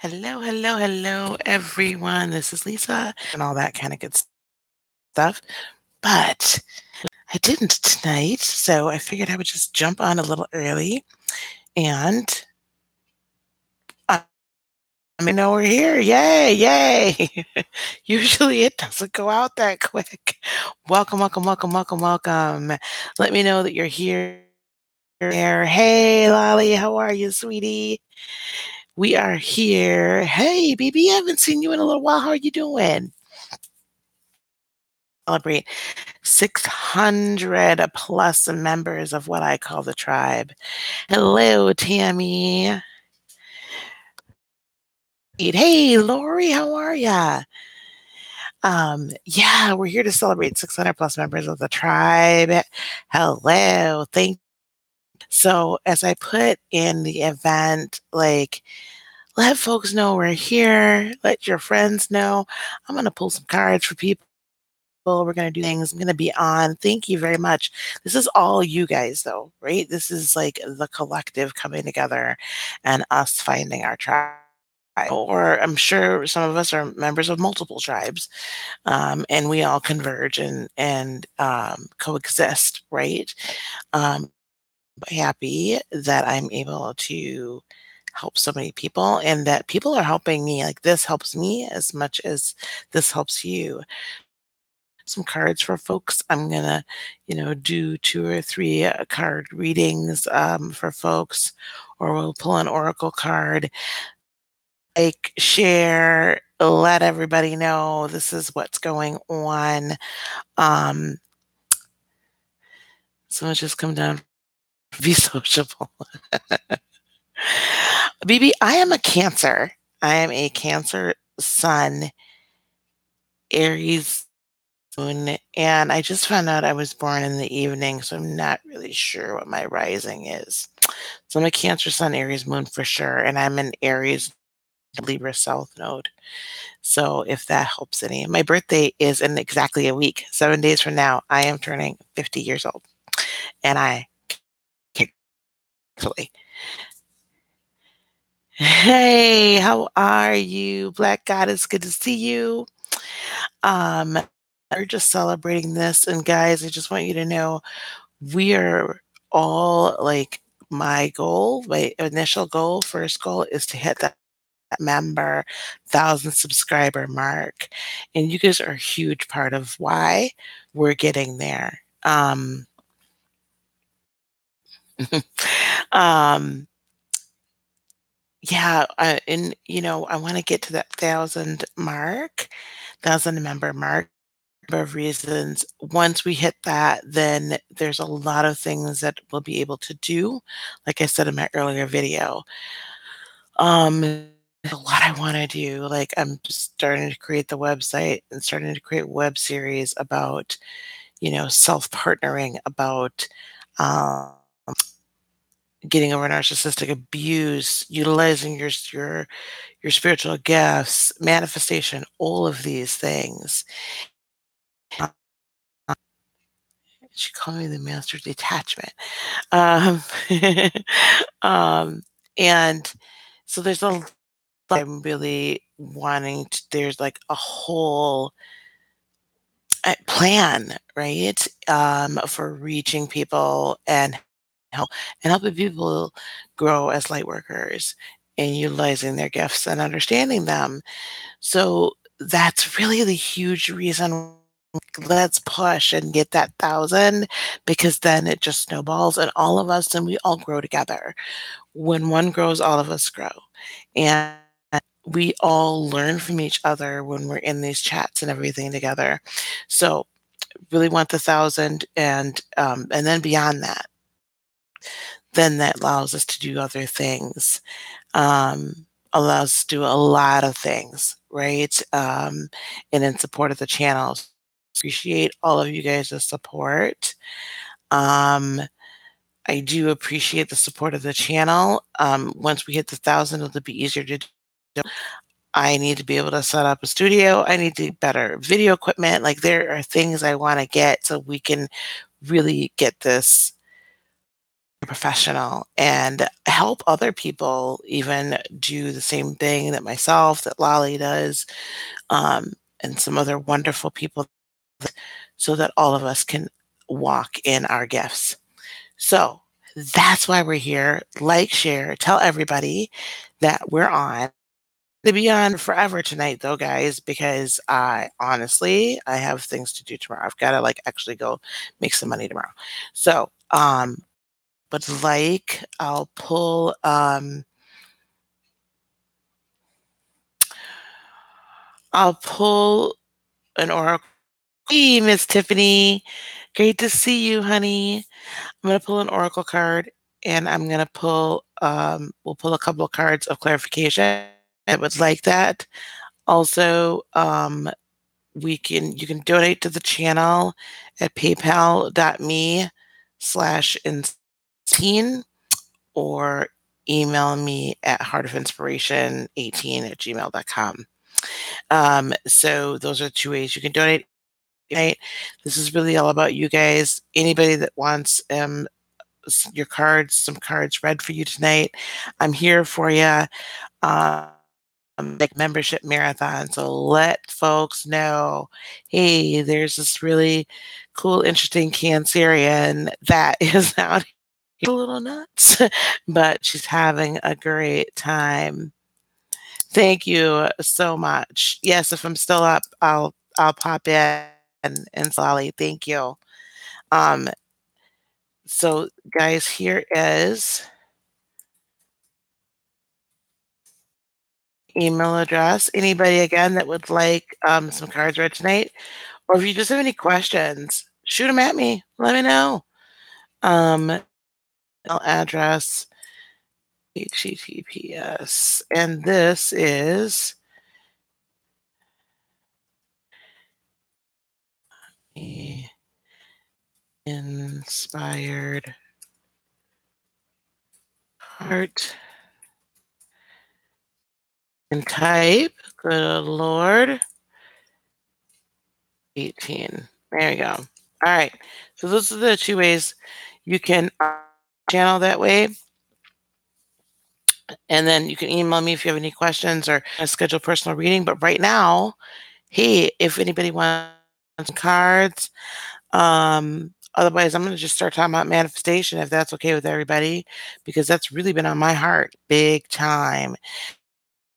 Hello, hello, hello, everyone. This is Lisa and all that kind of good stuff. But I didn't tonight, so I figured I would just jump on a little early and I know we're here. Yay, yay. Usually it doesn't go out that quick. Welcome, welcome, welcome, welcome, welcome. Let me know that you're here. Hey, Lolly, how are you, sweetie? We are here. Hey, baby, I haven't seen you in a little while. How are you doing? Celebrate 600 plus members of what I call the tribe. Hello, Tammy. Hey, Lori, how are ya? Yeah, we're here to celebrate 600 plus members of the tribe. Hello, thank. So, as I put in the event, like, let folks know we're here. Let your friends know. I'm gonna pull some cards for people. We're going to do things. I'm going to be on. Thank you very much. This is all you guys, though, right? This is like the collective coming together and us finding our tribe. Or I'm sure some of us are members of multiple tribes, and we all converge and coexist, right? Happy that I'm able to help so many people and that people are helping me. Like this helps me as much as this helps you. Some cards for folks. I'm gonna, do 2 or 3 card readings for folks, or we'll pull an oracle card. Like, share, let everybody know this is what's going on. Um, so let's just come down, be sociable. BB, I am a Cancer. I am a Cancer Sun, Aries Moon, and I just found out I was born in the evening, so I'm not really sure what my rising is. So I'm a Cancer Sun, Aries Moon for sure, and I'm an Aries Libra South Node. So if that helps any, my birthday is in exactly a week. 7 days from now, I am turning 50 years old, and I can't actually. Hey, how are you, Black Goddess? Good to see you. We're just celebrating this, and guys, I just want you to know we are all like my goal, my initial goal, first goal is to hit that member 1,000 subscriber mark, and you guys are a huge part of why we're getting there. Um, yeah, and I want to get to that 1,000 mark, 1,000 member mark. Of reasons. Once we hit that, then there's a lot of things that we'll be able to do. Like I said in my earlier video, a lot I want to do. Like I'm starting to create the website and starting to create web series about, self partnering, about getting over narcissistic abuse, utilizing your spiritual gifts, manifestation, all of these things. She called me the master detachment. Um, um, and so there's a lot I'm really wanting to, there's like a whole plan, right? For reaching people and helping people grow as light workers and utilizing their gifts and understanding them. So that's really the huge reason. Let's push and get that 1,000 because then it just snowballs and all of us and we all grow together. When one grows, all of us grow. And we all learn from each other when we're in these chats and everything together. So really want the 1,000 and then beyond that, then that allows us to do other things. Allows us to do a lot of things, right? And in support of the channels. Appreciate all of you guys' support. I do appreciate the support of the channel. Once we hit the 1,000, it'll be easier to do. I need to be able to set up a studio. I need to better video equipment. Like there are things I want to get so we can really get this professional and help other people even do the same thing that myself, that Lolly does, and some other wonderful people, so that all of us can walk in our gifts. So that's why we're here. Like, share, tell everybody that we're on. To be on forever tonight though, guys, because I honestly I have things to do tomorrow. I've got to like actually go make some money tomorrow. So, but like I'll pull an oracle. Hey, Miss Tiffany. Great to see you, honey. I'm gonna pull an oracle card and I'm gonna pull we'll pull a couple of cards of clarification. I would like that. Also, you can donate to the channel at paypal.me/insteen or email me at heartofinspiration18@gmail.com. So those are two ways you can donate. Right? This is really all about you guys. Anybody that wants your cards, some cards read for you tonight, I'm here for you. Um, like membership marathon. So let folks know, hey, there's this really cool, interesting Cancerian that is out here a little nuts, but she's having a great time. Thank you so much. Yes, if I'm still up, I'll pop in and Sally. Thank you. Um, so guys, here is email address. Anybody again that would like some cards read tonight? Or if you just have any questions, shoot them at me. Let me know. Email address https, and this is the inspired heart and type. Good Lord, 18. There you go. All right. So those are the two ways you can channel that way. And then you can email me if you have any questions or schedule personal reading. But right now, hey, if anybody wants some cards, otherwise I'm gonna just start talking about manifestation if that's okay with everybody, because that's really been on my heart big time.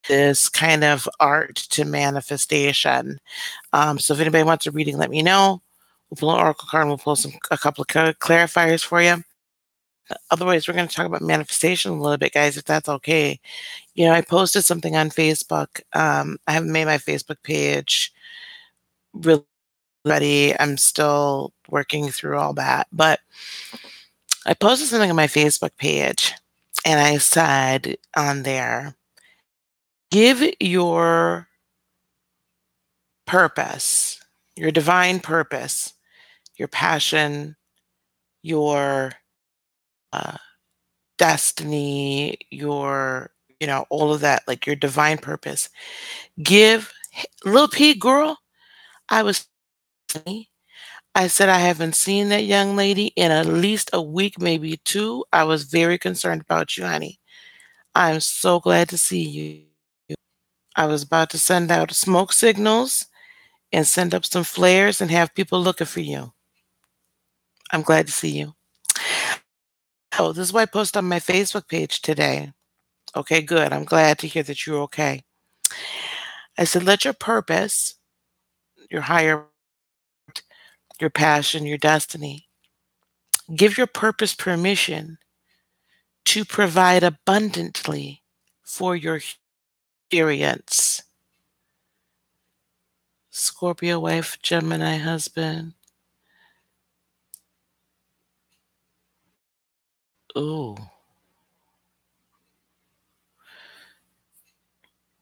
This kind of art to manifestation. So if anybody wants a reading, let me know. We'll pull an oracle card and we'll pull a couple of clarifiers for you. Otherwise, we're going to talk about manifestation a little bit, guys, if that's okay. You know, I posted something on Facebook. I haven't made my Facebook page really ready. I'm still working through all that. But I posted something on my Facebook page and I said on there, give your purpose, your divine purpose, your passion, your uh, destiny, all of that, like your divine purpose. Give, little P girl, I was funny. I said, I haven't seen that young lady in at least a week, maybe two. I was very concerned about you, honey. I'm so glad to see you. I was about to send out smoke signals and send up some flares and have people looking for you. I'm glad to see you. Oh, this is what I posted on my Facebook page today. Okay, good. I'm glad to hear that you're okay. I said, let your purpose, your higher, your passion, your destiny, give your purpose permission to provide abundantly for your experience. Scorpio wife, Gemini husband. Ooh,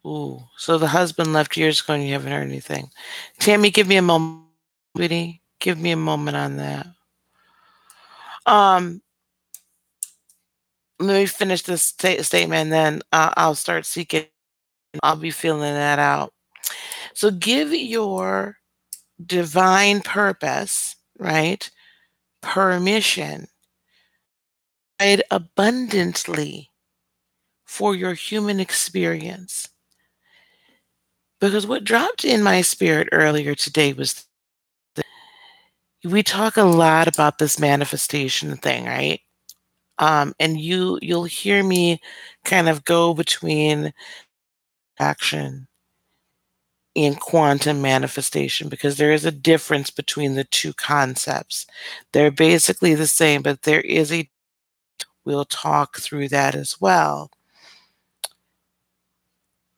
ooh. So the husband left years ago and you haven't heard anything. Tammy, give me a moment, sweetie. Give me a moment on that. Um, Let me finish this statement, and then I'll start seeking. I'll be feeling that out. So give your divine purpose, right? Permission provide abundantly for your human experience. Because what dropped in my spirit earlier today was we talk a lot about this manifestation thing, right? And you'll hear me kind of go between action and quantum manifestation because there is a difference between the two concepts. They're basically the same, but there is a we'll talk through that as well.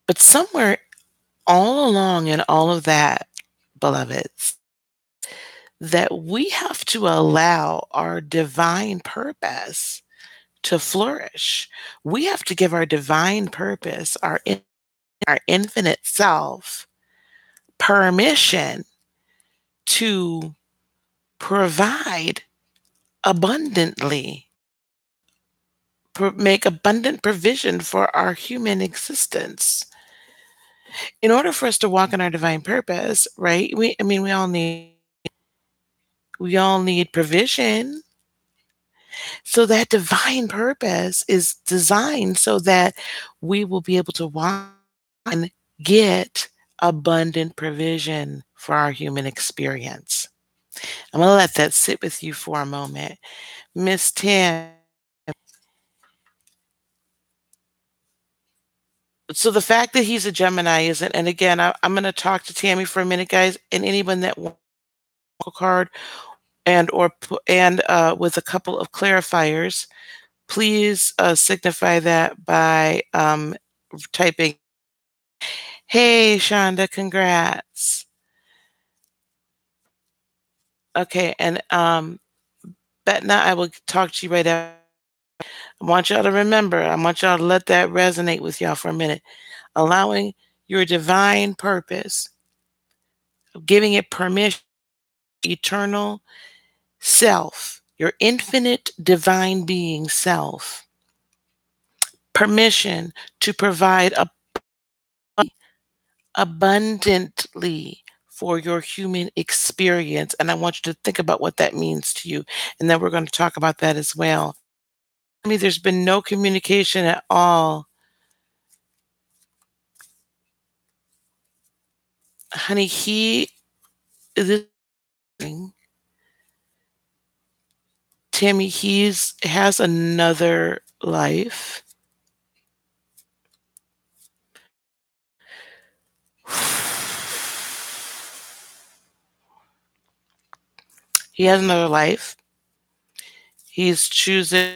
But somewhere all along in all of that, beloveds, that we have to allow our divine purpose to flourish. We have to give our divine purpose, our infinite self, permission to provide abundantly, make abundant provision for our human existence. In order for us to walk in our divine purpose, right? I mean, we all need provision. So that divine purpose is designed so that we will be able to walk and get abundant provision for our human experience. I'm going to let that sit with you for a moment. Miss Tam, so the fact that he's a Gemini isn't, and again, I'm going to talk to Tammy for a minute, guys, and anyone that wants a card and with a couple of clarifiers, please signify that by typing, "Hey, Shonda, congrats." Okay, and Betna, I will talk to you right after. I want y'all to remember, I want y'all to let that resonate with y'all for a minute. Allowing your divine purpose, giving it permission, eternal self, your infinite divine being self, permission to provide abundantly for your human experience. And I want you to think about what that means to you. And then we're going to talk about that as well. I mean, there's been no communication at all. Honey, this Tammy, has another life. He has another life. He's choosing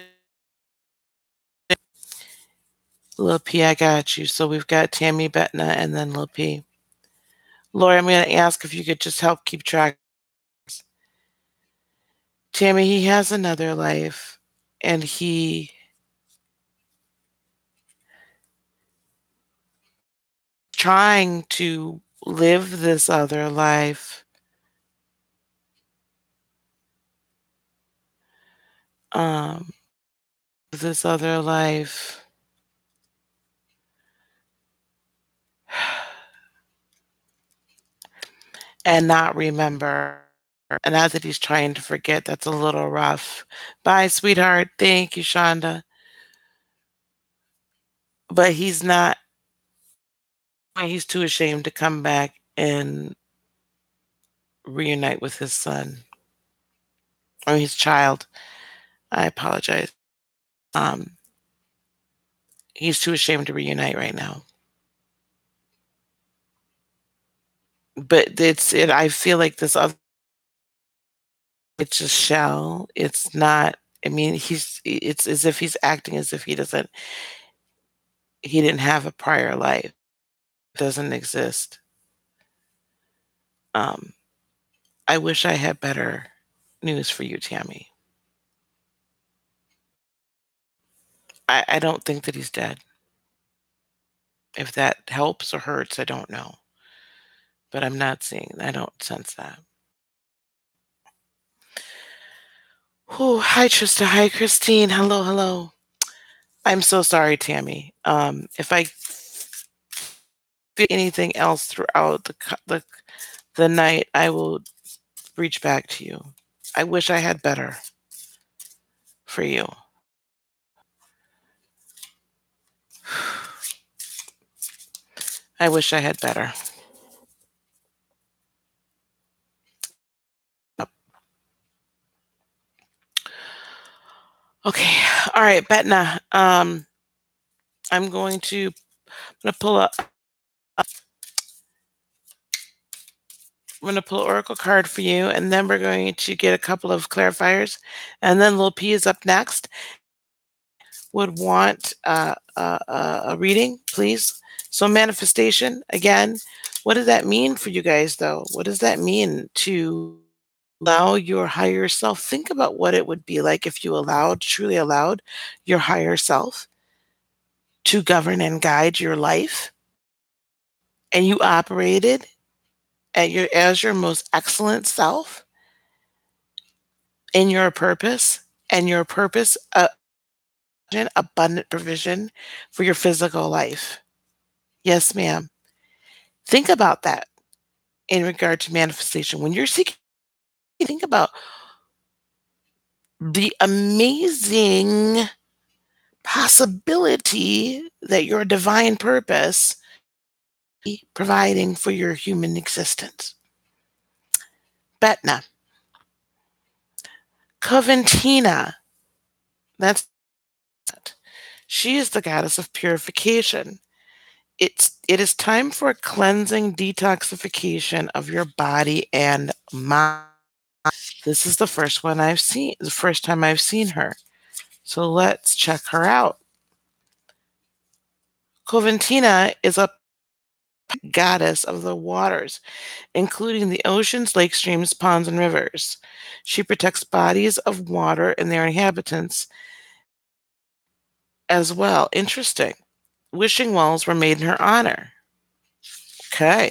Lil P, I got you. So we've got Tammy, Betna, and then Lil P. Lori, I'm going to ask if you could just help keep track. Tammy, he has another life, and he trying to live this other life. Um, this other life. And not remember. And now that he's trying to forget, that's a little rough. Bye, sweetheart. Thank you, Shonda. But he's too ashamed to come back and reunite with his son or his child. I apologize. Um, he's too ashamed to reunite right now. But I feel like this other, it's a shell. It's not, I mean, it's as if he's acting as if he didn't have a prior life. It doesn't exist. Um, I wish I had better news for you, Tammy. I don't think that he's dead. If that helps or hurts, I don't know. But I don't sense that. Oh, hi, Trista. Hi, Christine. Hello, hello. I'm so sorry, Tammy. If I feel anything else throughout the night, I will reach back to you. I wish I had better for you. I wish I had better. Okay. All right, Betna. I'm going to pull up. I'm going to pull Oracle card for you, and then we're going to get a couple of clarifiers, and then Lil P is up next. Would want a reading, please. So manifestation again. What does that mean for you guys, though? What does that mean to allow your higher self? Think about what it would be like if you truly allowed your higher self to govern and guide your life, and you operated as your most excellent self in your purpose, and your purpose abundant provision for your physical life. Yes, ma'am. Think about that in regard to manifestation. When you're seeking, think about the amazing possibility that your divine purpose providing for your human existence. Betna, Coventina, that's it. She is the goddess of purification. It is time for a cleansing detoxification of your body and mind. This is the first time I've seen her. So let's check her out. Coventina is a goddess of the waters, including the oceans, lakes, streams, ponds, and rivers. She protects bodies of water and their inhabitants as well. Interesting. Wishing wells were made in her honor. Okay.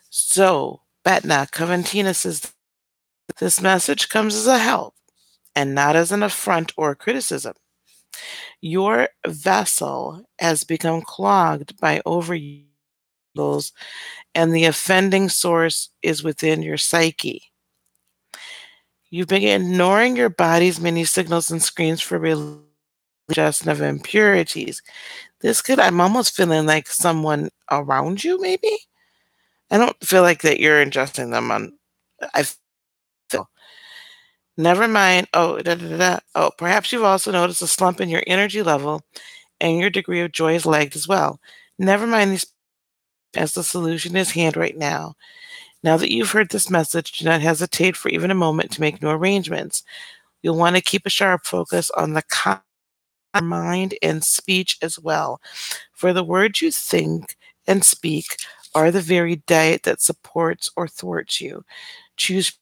So, Betna Coventina says this message comes as a help and not as an affront or criticism. Your vessel has become clogged by overuse, and the offending source is within your psyche. You've been ignoring your body's many signals and screens for suggestion of impurities. I'm almost feeling like someone around you, maybe? I don't feel like that you're ingesting them I feel. Never mind. Oh, da, da, da, da. Oh, perhaps you've also noticed a slump in your energy level and your degree of joy is lagged as well. Never mind these, as the solution is hand right now. Now that you've heard this message, do not hesitate for even a moment to make new arrangements. You'll want to keep a sharp focus on the mind and speech as well, for the words you think and speak are the very diet that supports or thwarts you. Choose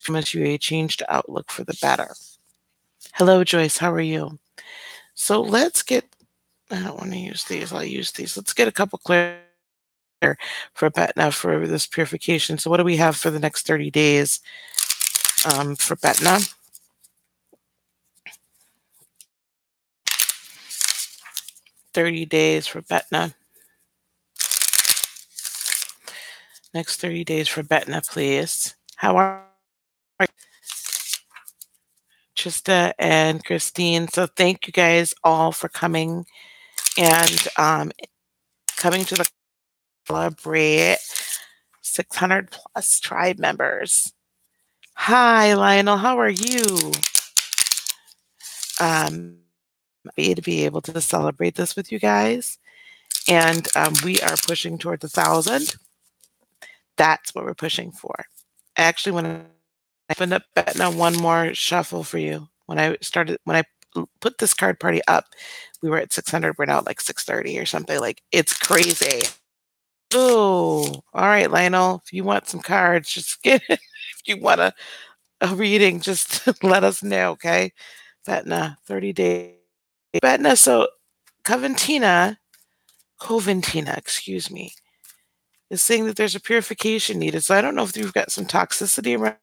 promise you a changed outlook for the better. Hello, Joyce. How are you? So let's get. I don't want to use these. I'll use these. Let's get a couple clear for Betna for this purification. So what do we have for the next 30 days for Betna? 30 days for Betna. Next 30 days for Betna, please. How are Trista and Christine? So thank you guys all for coming and coming to the celebrate 600 plus tribe members. Hi, Lionel. How are you? Happy to be able to celebrate this with you guys. And we are pushing towards 1,000. That's what we're pushing for. Actually, when I opened up Betna, one more shuffle for you. When I put this card party up, we were at 600. We're now at like 630 or something. Like, it's crazy. Oh, all right, Lionel. If you want some cards, just get it. If you want a reading, just let us know, okay? Betna, 30 days. Betna, so Coventina, excuse me, is saying that there's a purification needed. So I don't know if you've got some toxicity around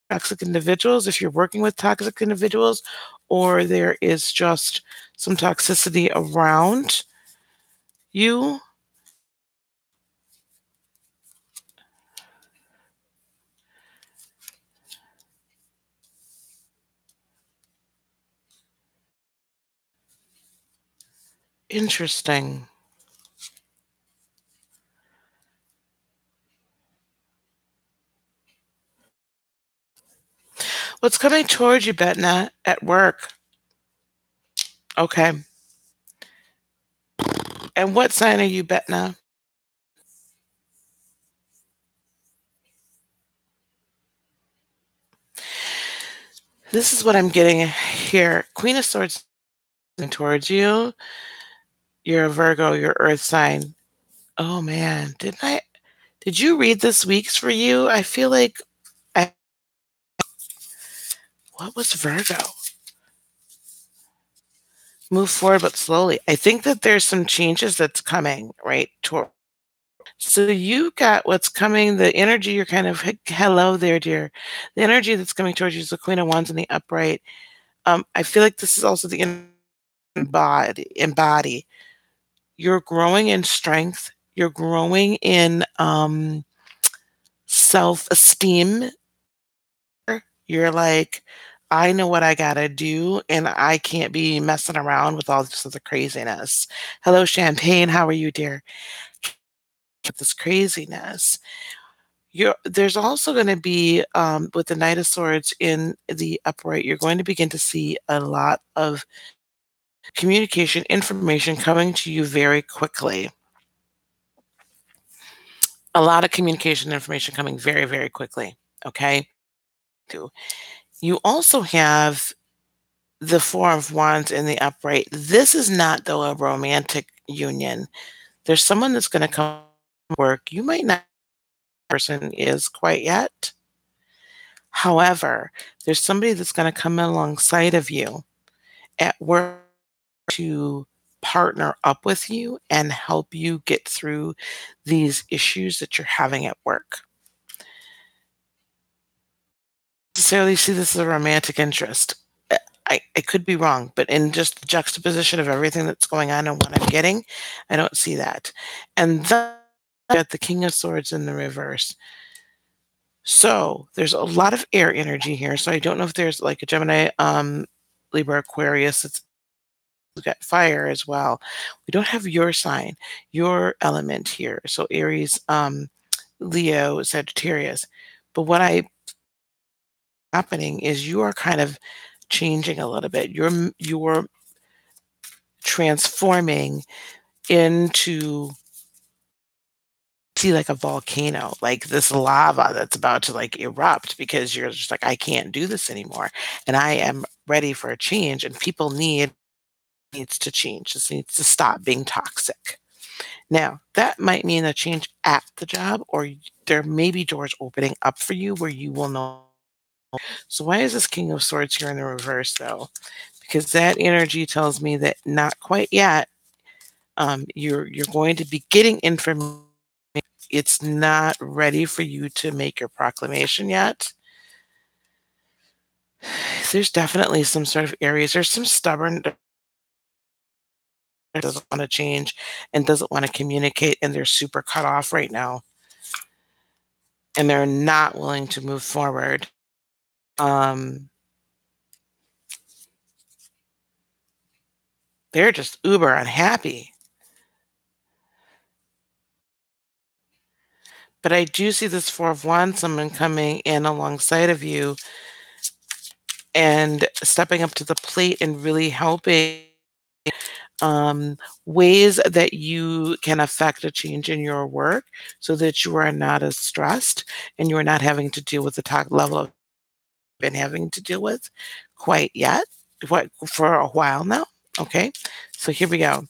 toxic individuals, if you're working with toxic individuals, or there is just some toxicity around you. Interesting. What's coming towards you, Betna, at work? Okay. And what sign are you, Betna? This is what I'm getting here. Queen of Swords towards you. You're a Virgo, your earth sign. Oh man, did you read this week's for you? I feel like I what was Virgo? Move forward but slowly. I think that there's some changes that's coming, right? So you got what's coming, the energy you're kind of hello there, dear. The energy that's coming towards you is the Queen of Wands in the upright. I feel like this is also the embody. You're growing in strength. You're growing in self-esteem. You're like, I know what I gotta do, and I can't be messing around with all this other craziness. Hello, Champagne. How are you, dear? This craziness. There's also going to be with the Knight of Swords in the upright, you're going to begin to see a lot of communication information coming to you very quickly. A lot of communication information coming very, very quickly. Okay. You also have the Four of Wands in the upright. This is not, though, a romantic union. There's someone that's going to come to work. You might not person is quite yet. However, there's somebody that's going to come alongside of you at work to partner up with you and help you get through these issues that you're having at work. Necessarily see this as a romantic interest. I could be wrong, but in just the juxtaposition of everything that's going on and what I'm getting, I don't see that. And then got the King of Swords in the reverse. So there's a lot of air energy here. So I don't know if there's like a Gemini, Libra, Aquarius. It's we've got fire as well. We don't have your sign, your element here. So Aries, Leo, Sagittarius. But what I happening is you are kind of changing a little bit. You're transforming into see like a volcano, like this lava that's about to like erupt because you're just like, I can't do this anymore. And I am ready for a change. And people needs to change. This needs to stop being toxic. Now, that might mean a change at the job, or there may be doors opening up for you where you will know. So why is this King of Swords here in the reverse, though? Because that energy tells me that not quite yet. You're going to be getting information. It's not ready for you to make your proclamation yet. There's definitely some sort of areas. There's some stubborn doesn't want to change and doesn't want to communicate, and they're super cut off right now, and they're not willing to move forward. They're just uber unhappy. But I do see this Four of Wands, someone coming in alongside of you and stepping up to the plate and really helping ways that you can affect a change in your work so that you are not as stressed and you are not having to deal with the top level of been having to deal with quite yet, what for a while now. Okay, so here we go.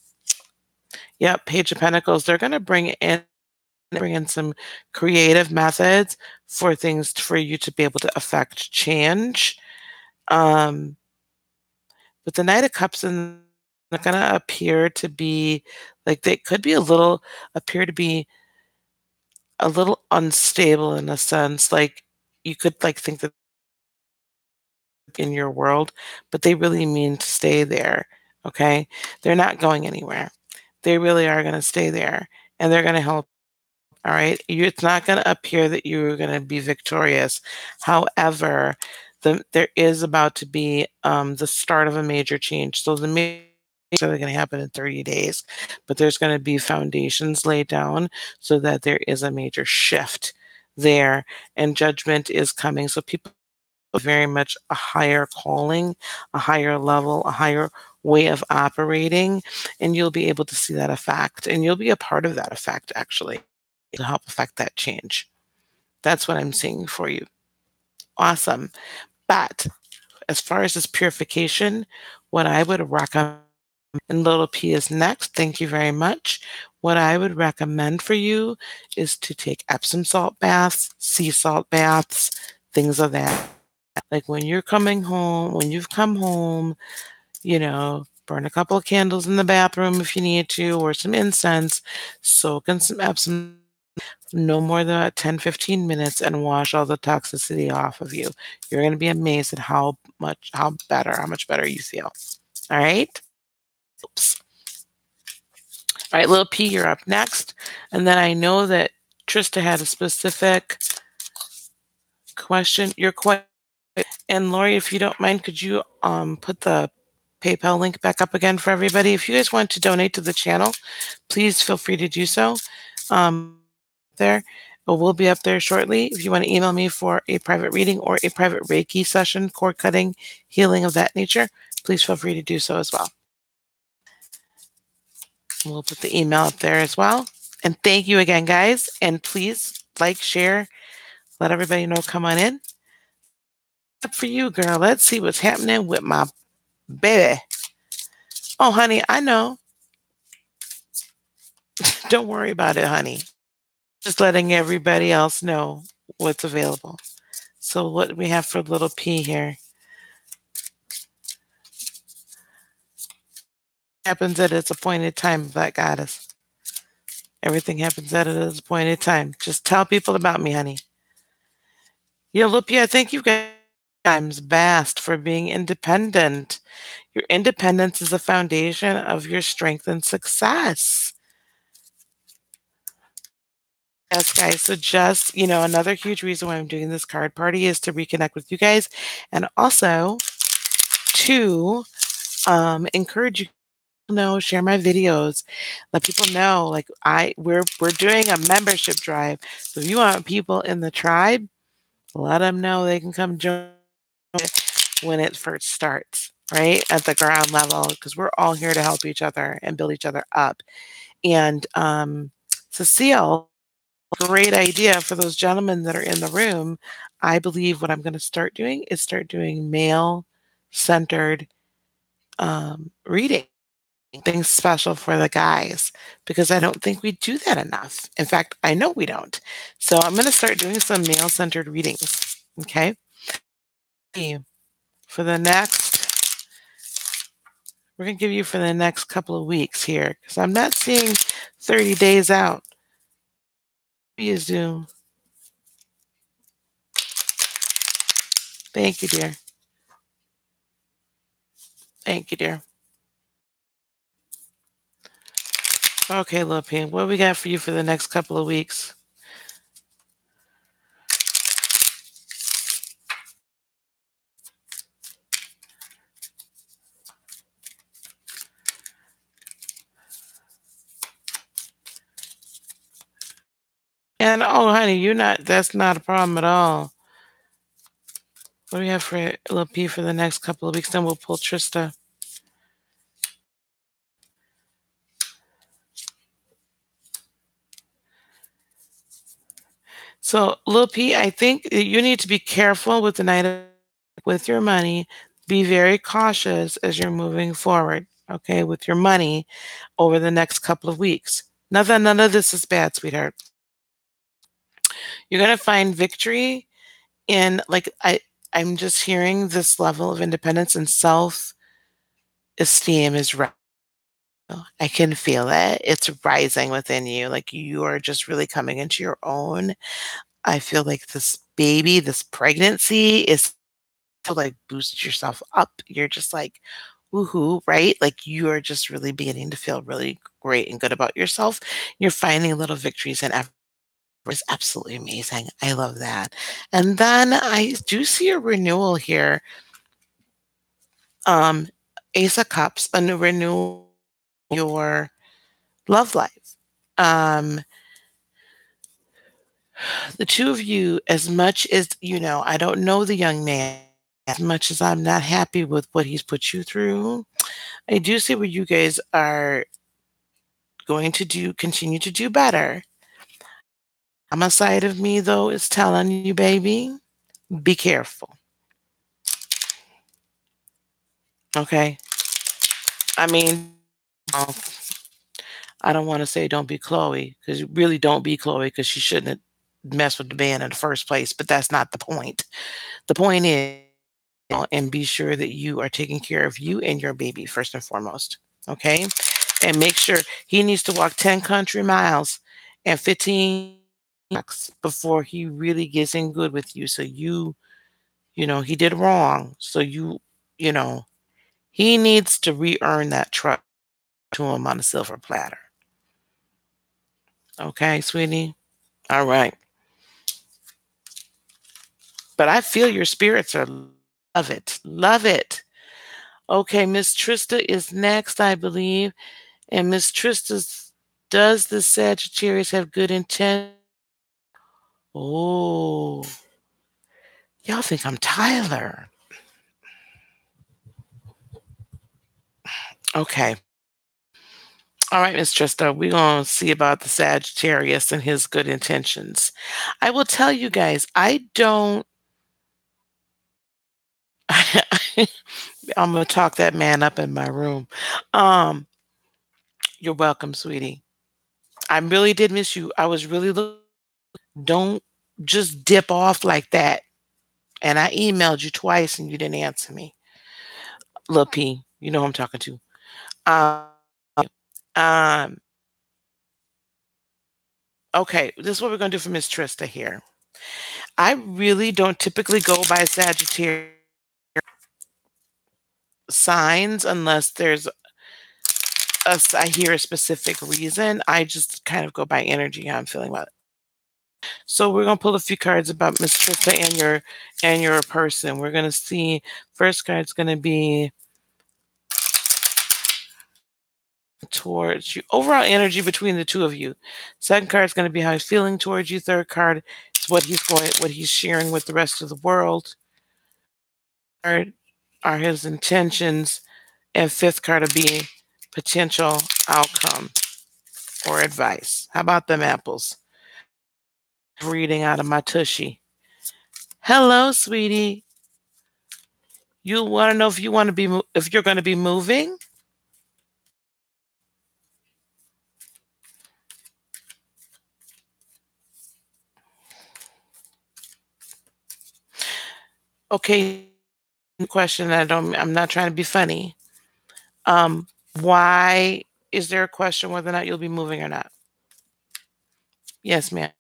Yep, Page of Pentacles. They're going to bring in some creative methods for things for you to be able to affect change. But the Knight of Cups and they're going to appear to be like they could be appear to be a little unstable in a sense. Like you could like think that in your world, but they really mean to stay there. Okay, they're not going anywhere. They really are going to stay there, and they're going to help. All right, it's not going to appear that you're going to be victorious. However, there is about to be the start of a major change. So the major is going to happen in 30 days, but there's going to be foundations laid down so that there is a major shift there, and judgment is coming. So people very much a higher calling, a higher level, a higher way of operating, and you'll be able to see that effect, and you'll be a part of that effect actually to help affect that change. That's what I'm seeing for you. Awesome. But as far as this purification, what I would recommend, and little P is next, thank you very much. What I would recommend for you is to take Epsom salt baths, sea salt baths, things of that. Like when you're coming home, when you've come home, burn a couple of candles in the bathroom if you need to, or some incense, soak in some Epsom, no more than about 10, 15 minutes, and wash all the toxicity off of you. You're going to be amazed at how much better you feel. All right. Oops. All right, little P, you're up next. And then I know that Trista had a specific question. Your question. And Lori, if you don't mind, could you put the PayPal link back up again for everybody? If you guys want to donate to the channel, please feel free to do so. There, it will be up there shortly. If you want to email me for a private reading or a private Reiki session, cord cutting, healing of that nature, please feel free to do so as well. We'll put the email up there as well. And thank you again, guys. And please like, share, let everybody know. Come on in. Up for you, girl. Let's see what's happening with my baby. Oh, honey, I know. Don't worry about it, honey. Just letting everybody else know what's available. So what do we have for little P here? Happens at its appointed time, Black Goddess. Everything happens at its appointed time. Just tell people about me, honey. Little P, I think you've got times vast for being independent. Your independence is the foundation of your strength and success. Yes, guys. So just, another huge reason why I'm doing this card party is to reconnect with you guys and also to encourage you to share my videos, let people know, like we're doing a membership drive. So if you want people in the tribe, let them know they can come join when it first starts, right? At the ground level, because we're all here to help each other and build each other up. And Cecile, great idea for those gentlemen that are in the room. I believe what I'm going to start doing is start doing male-centered reading, things special for the guys, because I don't think we do that enough. In fact, I know we don't. So I'm going to start doing some male-centered readings. Okay. For the next, we're going to give you for the next couple of weeks here, because I'm not seeing 30 days out. Please do. Thank you, dear. Thank you, dear. Okay, little Pink, what we got for you for the next couple of weeks? And oh, honey, that's not a problem at all. What do we have for little P for the next couple of weeks? Then we'll pull Trista. So, Lil P, I think you need to be careful with the night with your money. Be very cautious as you're moving forward, okay, with your money over the next couple of weeks. None of this is bad, sweetheart. You're gonna find victory in I'm just hearing this level of independence and self-esteem is right. I can feel it. It's rising within you. Like you are just really coming into your own. I feel like this baby, this pregnancy is to like boost yourself up. You're just like, woohoo, right? Like you are just really beginning to feel really great and good about yourself. You're finding little victories and it's absolutely amazing. I love that. And then I do see a renewal here. Um, Ace of Cups, a new renewal in your love life. Um, The 2 of you, as much as I don't know the young man, as much as I'm not happy with what he's put you through, I do see where you guys are going to continue to do better. My side of me, though, is telling you, baby, be careful, okay? I mean, oh, I don't wanna say don't be Chloe, because you really don't be Chloe, because she shouldn't have messed with the man in the first place, but that's not the point. The point is, and be sure that you are taking care of you and your baby first and foremost, okay? And make sure he needs to walk 10 country miles and 15 blocks before he really gets in good with you. So he did wrong. So you know, he needs to re-earn that trust to him on a silver platter. Okay, sweetie? All right. But I feel your spirits are love it. Love it. Okay, Miss Trista is next, I believe. And Miss Trista's does the Sagittarius have good intent? Oh, y'all think I'm Tyler. Okay. All right, Miss Trista, we're going to see about the Sagittarius and his good intentions. I will tell you guys, I don't. I'm going to talk that man up in my room. Um, you're welcome, sweetie. I really did miss you. I was really don't just dip off like that. And I emailed you twice and you didn't answer me. Lil P, you know who I'm talking to. Um, um, okay, this is what we're gonna do for Miss Trista here. I really don't typically go by Sagittarius signs unless I hear a specific reason. I just kind of go by energy, how I'm feeling about it. So we're gonna pull a few cards about Miss Trista and your person. We're gonna see. First card's gonna be towards you. Overall energy between the two of you. Second card is going to be how he's feeling towards you. Third card is what he's sharing with the rest of the world. Third are his intentions, and fifth card will be potential outcome or advice. How about them apples? Reading out of my tushy. Hello, sweetie. You want to know if you're going to be moving? Okay. Question. I'm not trying to be funny. Why is there a question whether or not you'll be moving or not? Yes, ma'am.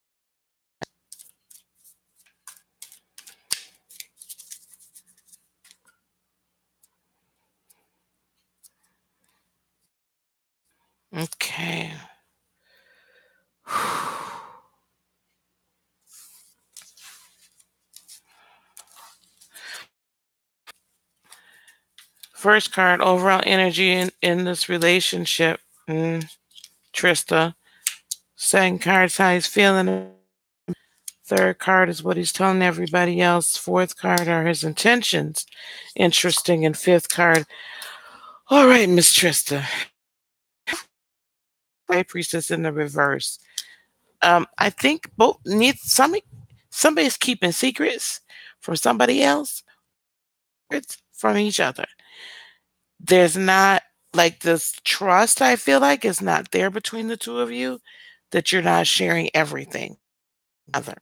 Okay. First card, overall energy in this relationship. Trista. Second card is how he's feeling. Third card is what he's telling everybody else. Fourth card are his intentions. Interesting. And fifth card. All right, Miss Trista. High Priestess in the reverse. I think both need somebody's keeping secrets from somebody else. It's from each other. There's not like this trust, I feel like is not there between the two of you, that you're not sharing everything. Other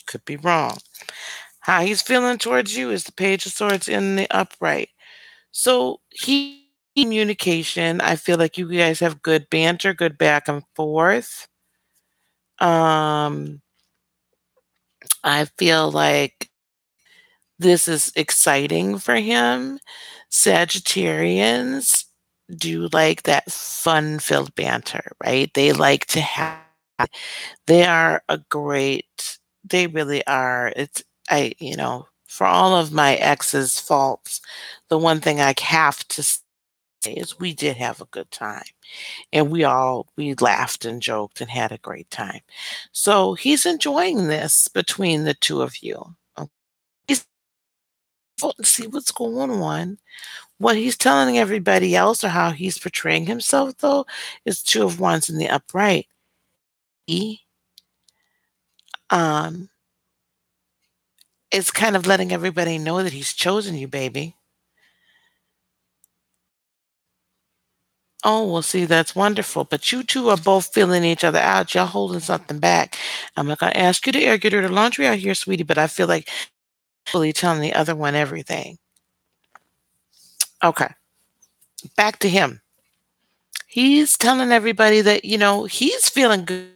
could be wrong. How he's feeling towards you is the Page of Swords in the upright. So he communication. I feel like you guys have good banter, good back and forth. Um, I feel like this is exciting for him. Sagittarians do like that fun-filled banter, right? They like to have they are a great they really are. For all of my ex's faults, the one thing I have to is we did have a good time, and we laughed and joked and had a great time. So he's enjoying this between the two of you. He's out to see what's going on. What he's telling everybody else or how he's portraying himself, though, is two of wands in the upright. He um is kind of letting everybody know that he's chosen you, baby. Oh, well, see, that's wonderful. But you two are both feeling each other out. Y'all holding something back. I'm not gonna ask you to air get her the laundry out here, sweetie, but I feel like fully telling the other one everything. Okay, back to him. He's telling everybody that, he's feeling good.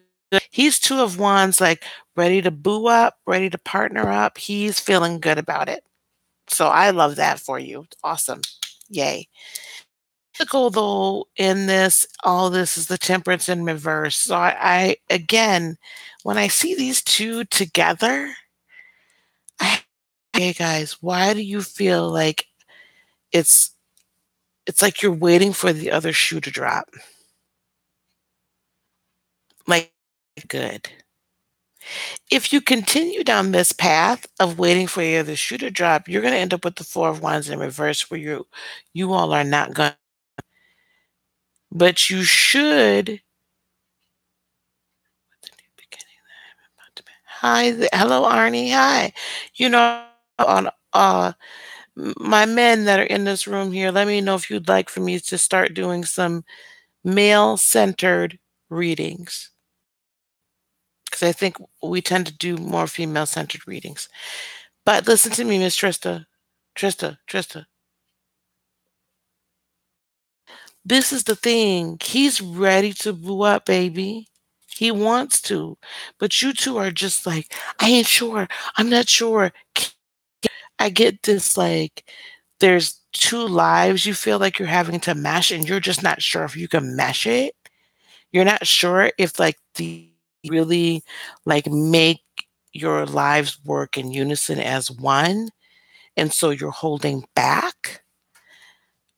He's two of wands, like ready to boo up, ready to partner up. He's feeling good about it. So I love that for you. Awesome. Yay. Typical though in this, all this is the temperance in reverse. So I again, when I see these two together, I hey guys, why do you feel like it's it's like you're waiting for the other shoe to drop? Like good. If you continue down this path of waiting for the other shoe to drop, you're gonna end up with the four of wands in reverse where you all are not gonna, but you should. Hi, hello, Arnie. Hi. On my men that are in this room here, let me know if you'd like for me to start doing some male-centered readings because I think we tend to do more female-centered readings. But listen to me, Miss Trista. Trista. This is the thing. He's ready to boo up, baby. He wants to. But you two are just like, I ain't sure. I'm not sure. I get this like there's two lives you feel like you're having to mesh and you're just not sure if you can mesh it. You're not sure if like the really like make your lives work in unison as one. And so you're holding back.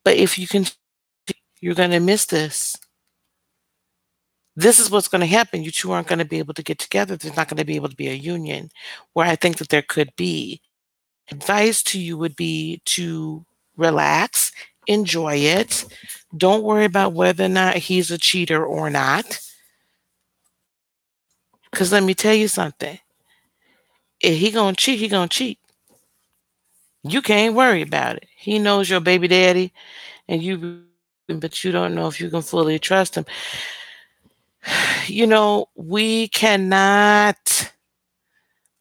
But if you can, you're going to miss this. This is what's going to happen. You two aren't going to be able to get together. There's not going to be able to be a union where I think that there could be. Advice to you would be to relax, enjoy it. Don't worry about whether or not he's a cheater or not. Because let me tell you something. If he going to cheat, he going to cheat. You can't worry about it. He knows your baby daddy and but you don't know if you can fully trust him. We cannot.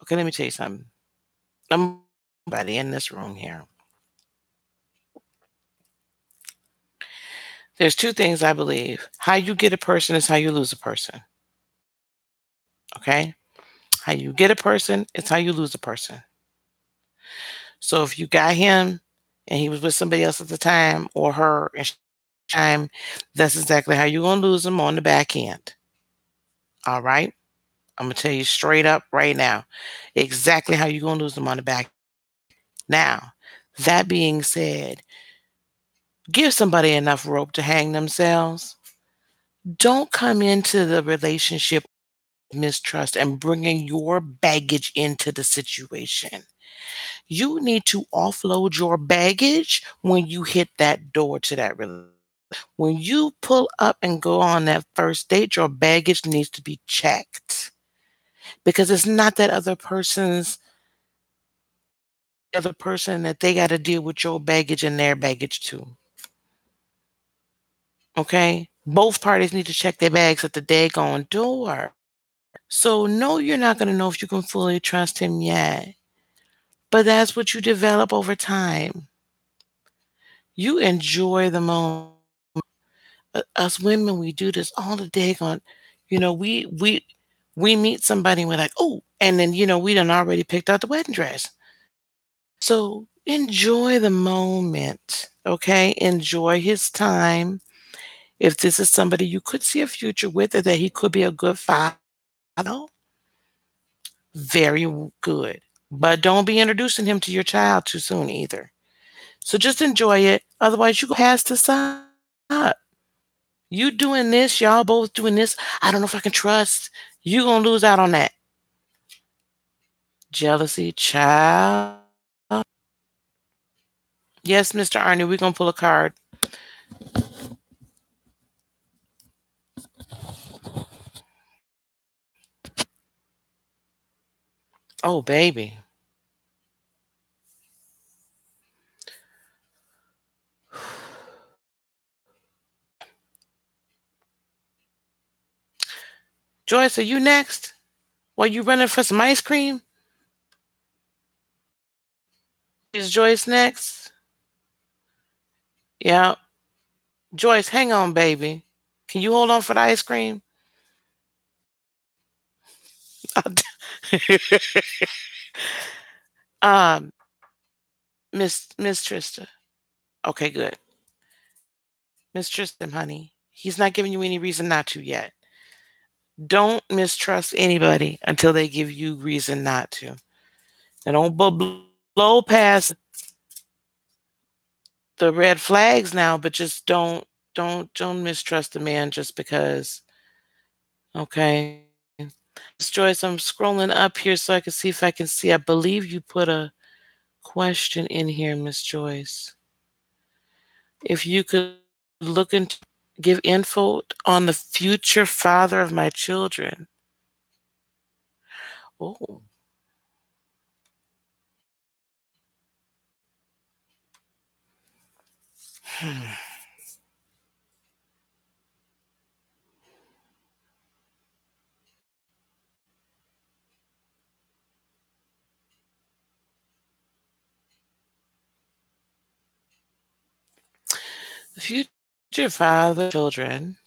Okay, let me tell you something. I'm somebody in this room here. There's two things I believe. How you get a person is how you lose a person. Okay? How you get a person is how you lose a person. So if you got him and he was with somebody else at the time or her and time, that's exactly how you're going to lose him on the back end. All right? I'm going to tell you straight up right now exactly how you're going to lose them on the back. Now, that being said, give somebody enough rope to hang themselves. Don't come into the relationship with mistrust and bringing your baggage into the situation. You need to offload your baggage when you hit that door to that relationship. When you pull up and go on that first date, your baggage needs to be checked because it's not that other person that they got to deal with your baggage and their baggage too. Okay? Both parties need to check their bags at the daggone door. So no, you're not going to know if you can fully trust him yet. But that's what you develop over time. You enjoy the moment. Us women, we do this all the daggone. You know, we meet somebody and we're like, oh, and then we done already picked out the wedding dress. So enjoy the moment, okay? Enjoy his time. If this is somebody you could see a future with, or that he could be a good father, very good. But don't be introducing him to your child too soon either. So just enjoy it. Otherwise, you go past the side. up. You doing this, y'all both doing this. I don't know if I can trust. You gonna lose out on that. Jealousy, child. Yes, Mr. Arnie, we're gonna pull a card. Oh, baby. Joyce, are you next? While you running for some ice cream? Is Joyce next? Yeah. Joyce, hang on, baby. Can you hold on for the ice cream? um, Miss Trista. Okay, good. Miss Tristan, honey. He's not giving you any reason not to yet. Don't mistrust anybody until they give you reason not to. And don't blow past the red flags now, but just don't mistrust the man just because. Okay. Miss Joyce, I'm scrolling up here so I can see if I can see. I believe you put a question in here, Miss Joyce. If you could look into give info on the future father of my children. Oh. Hmm. The future father of children.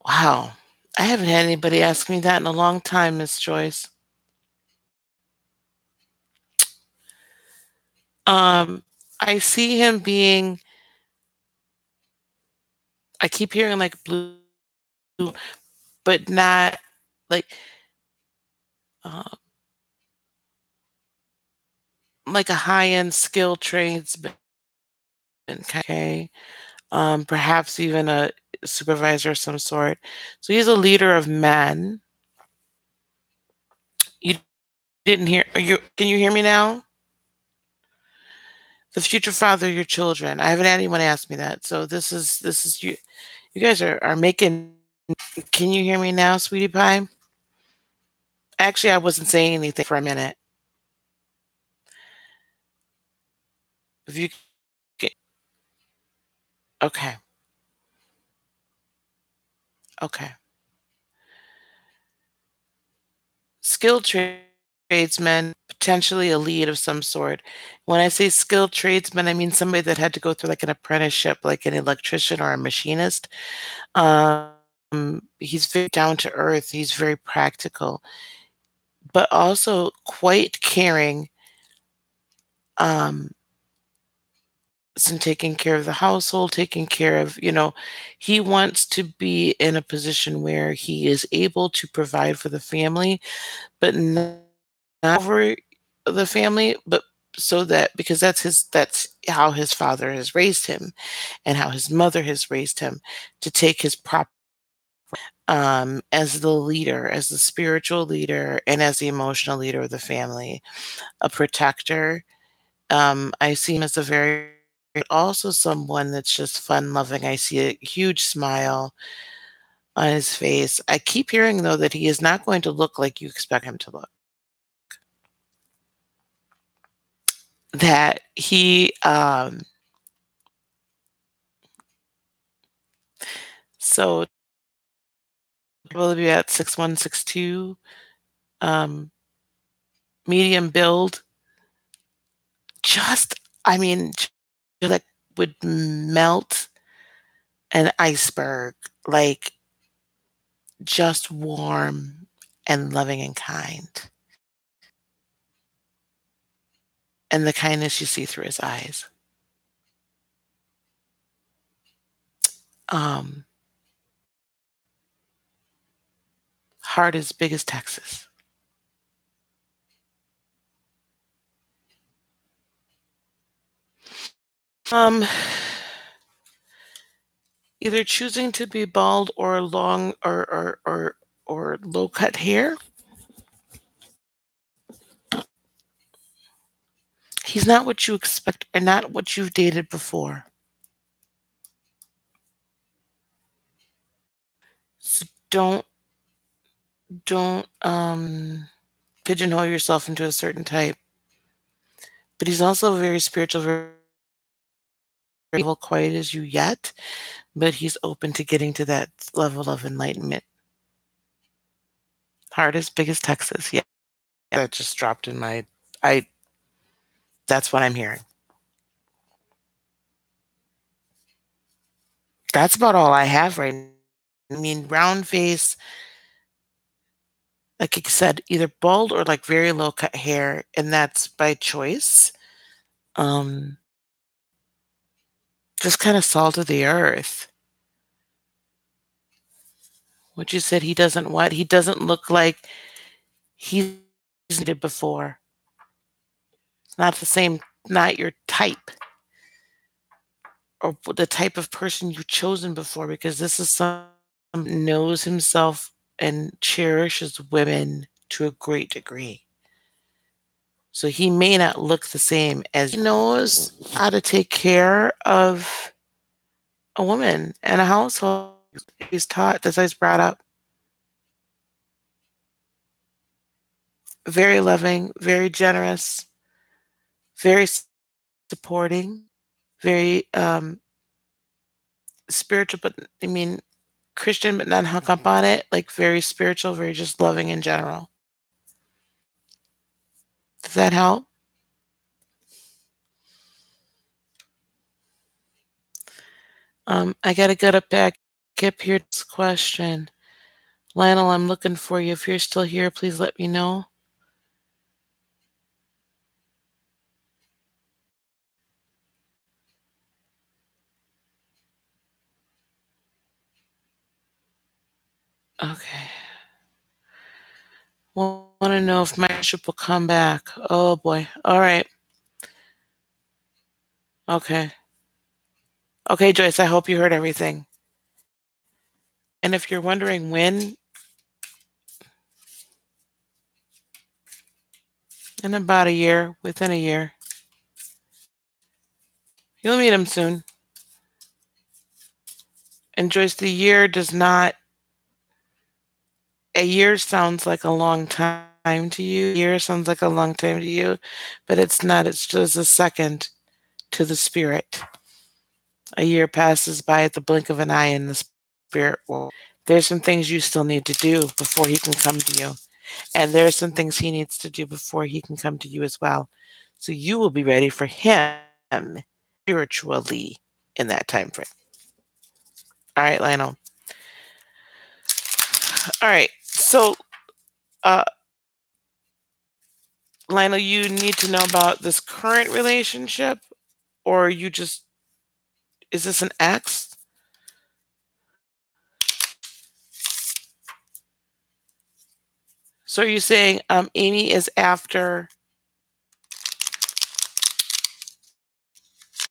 Wow. I haven't had anybody ask me that in a long time, Miss Joyce. Um, I see him being I keep hearing like blue, but not like like a high-end skilled tradesman, okay? Perhaps even a supervisor of some sort. So he's a leader of men. You didn't hear are you can you hear me now? The future father of your children. I haven't had anyone ask me that. So this is you guys are making can you hear me now, sweetie pie? Actually, I wasn't saying anything for a minute. If you ca okay, okay. Skilled tradesman, potentially a lead of some sort. When I say skilled tradesman, I mean somebody that had to go through like an apprenticeship, like an electrician or a machinist. He's very down to earth. He's very practical, but also quite caring. Um, and taking care of the household, taking care of, he wants to be in a position where he is able to provide for the family, but not over the family, but so that because that's how his father has raised him and how his mother has raised him to take his proper as the leader, as the spiritual leader, and as the emotional leader of the family, a protector. I see him as a very also someone that's just fun loving. I see a huge smile on his face. I keep hearing though that he is not going to look like you expect him to look. That he so probably at 6'1", 6'2", um, medium build. Just I mean, like would melt an iceberg, like just warm and loving and kind. And the kindness you see through his eyes. Um, Heart as big as Texas. Um, Either choosing to be bald or long or low cut hair. He's not what you expect and not what you've dated before. So don't pigeonhole yourself into a certain type. But he's also very spiritual, very quiet as you yet, but he's open to getting to that level of enlightenment. Heart as big as Texas. Yeah. That just dropped in my I that's what I'm hearing. That's about all I have right now. I mean, round face, like I said, either bald or like very low cut hair, and that's by choice. Um, just kind of salt of the earth. What you said he doesn't what? He doesn't look like he's did before. It's not the same, not your type or the type of person you've chosen before, because this is someone knows himself and cherishes women to a great degree. So he may not look the same as he knows how to take care of a woman and a household. He's taught, that's how he's brought up. Very loving, very generous, very supporting, very spiritual, but I mean Christian, but not hung up on it. Like very spiritual, very just loving in general. Does that help? I gotta get up back up here to this question. Lionel, I'm looking for you. If you're still here, please let me know. Okay. Want to know if my ship will come back. Oh boy. All right. Okay. Okay, Joyce, I hope you heard everything. And if you're wondering when, in about a year, within a year, you'll meet him soon. And Joyce, the year does not, a year sounds like a long time to you. A year sounds like a long time to you, but it's not. It's just a second to the spirit. A year passes by at the blink of an eye in the spirit world. There's some things you still need to do before he can come to you. And there are some things he needs to do before he can come to you as well. So you will be ready for him spiritually in that time frame. All right, Lionel. All right. So, uh, Lionel, you need to know about this current relationship, or you just, is this an ex? So are you saying Amy is after?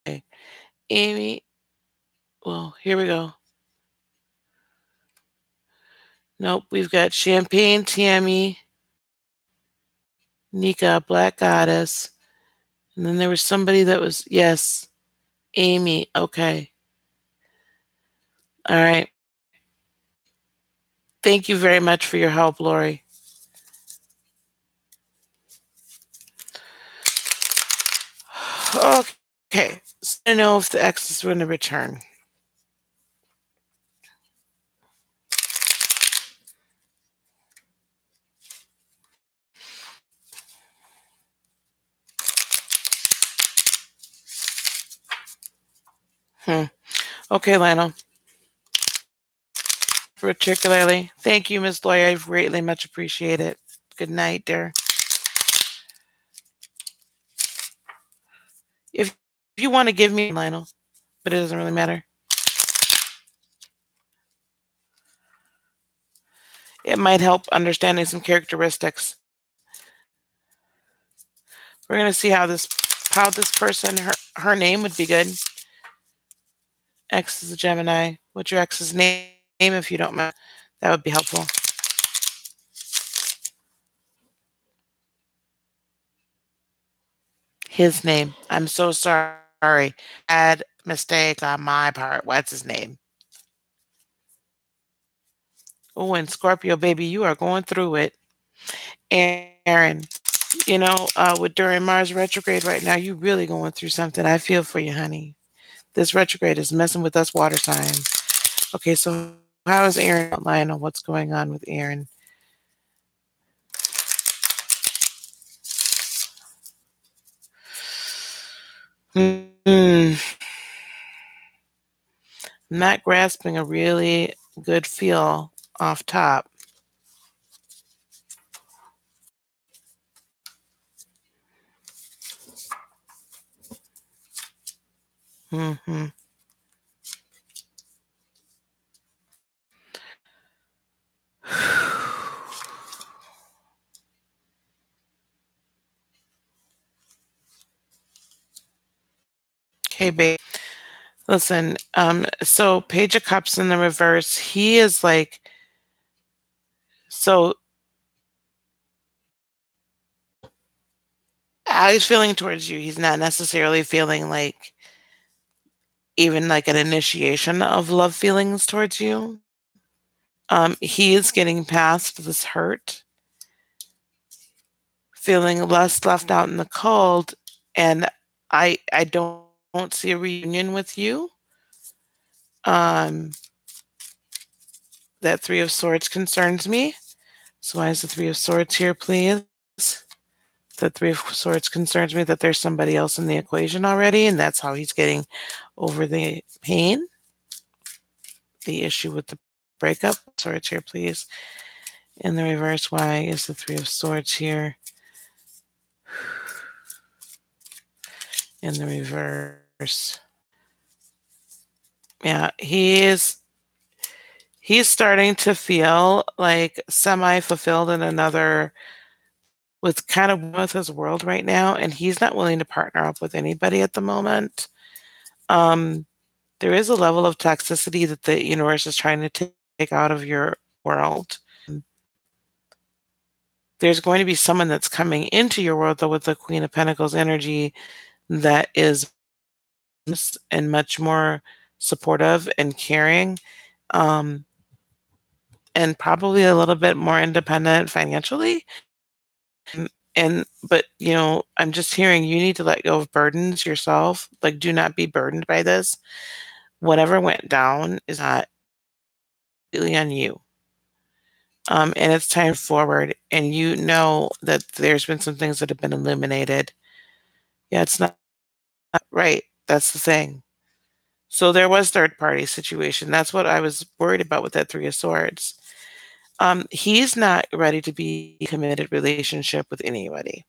Okay. Amy, well, here we go. Nope, we've got Champagne Tammy, Nika, Black Goddess, and then there was somebody that was, yes, Amy. Okay. All right. Thank you very much for your help, Lori. Okay. So I know if the X is going to return. Okay, Lionel. Particularly. Thank you, Miss Lori. I greatly much appreciate it. Good night, dear. If you want to give me Lionel, but it doesn't really matter. It might help understanding some characteristics. We're gonna see how this person, her name would be good. X is a Gemini. What's your ex's name, if you don't mind? That would be helpful. His name. I'm so sorry. Bad mistake on my part. What's his name? Oh, and Scorpio, baby, you are going through it. Aaron, with during Mars retrograde right now, you really going through something. I feel for you, honey. This retrograde is messing with us water signs. Okay, so how is Aaron outline on what's going on with Aaron? I'm not grasping a really good feel off top. Mm-hmm. Okay, babe. Listen, so Page of Cups in the reverse, he is like, so how he's feeling towards you, he's not necessarily feeling like even like an initiation of love feelings towards you. He is getting past this hurt, feeling less left out in the cold, and I don't see a reunion with you. Um, that Three of Swords concerns me. So why is the Three of Swords here, please? The Three of Swords concerns me that there's somebody else in the equation already, and that's how he's getting over the pain, the issue with the breakup. Swords here, please. In the reverse, why is the Three of Swords here? In the reverse. Yeah, he's starting to feel like semi-fulfilled in another, with kind of with his world right now, and he's not willing to partner up with anybody at the moment. There is a level of toxicity that the universe is trying to take out of your world. There's going to be someone that's coming into your world, though, with the Queen of Pentacles energy that is and much more supportive and caring, um, and probably a little bit more independent financially. But I'm just hearing you need to let go of burdens yourself. Like, do not be burdened by this. Whatever went down is not really on you. And it's time forward, and you know that there's been some things that have been illuminated. Yeah, it's not right. That's the thing. So there was third party situation. That's what I was worried about with that Three of Swords. He's not ready to be in a committed relationship with anybody.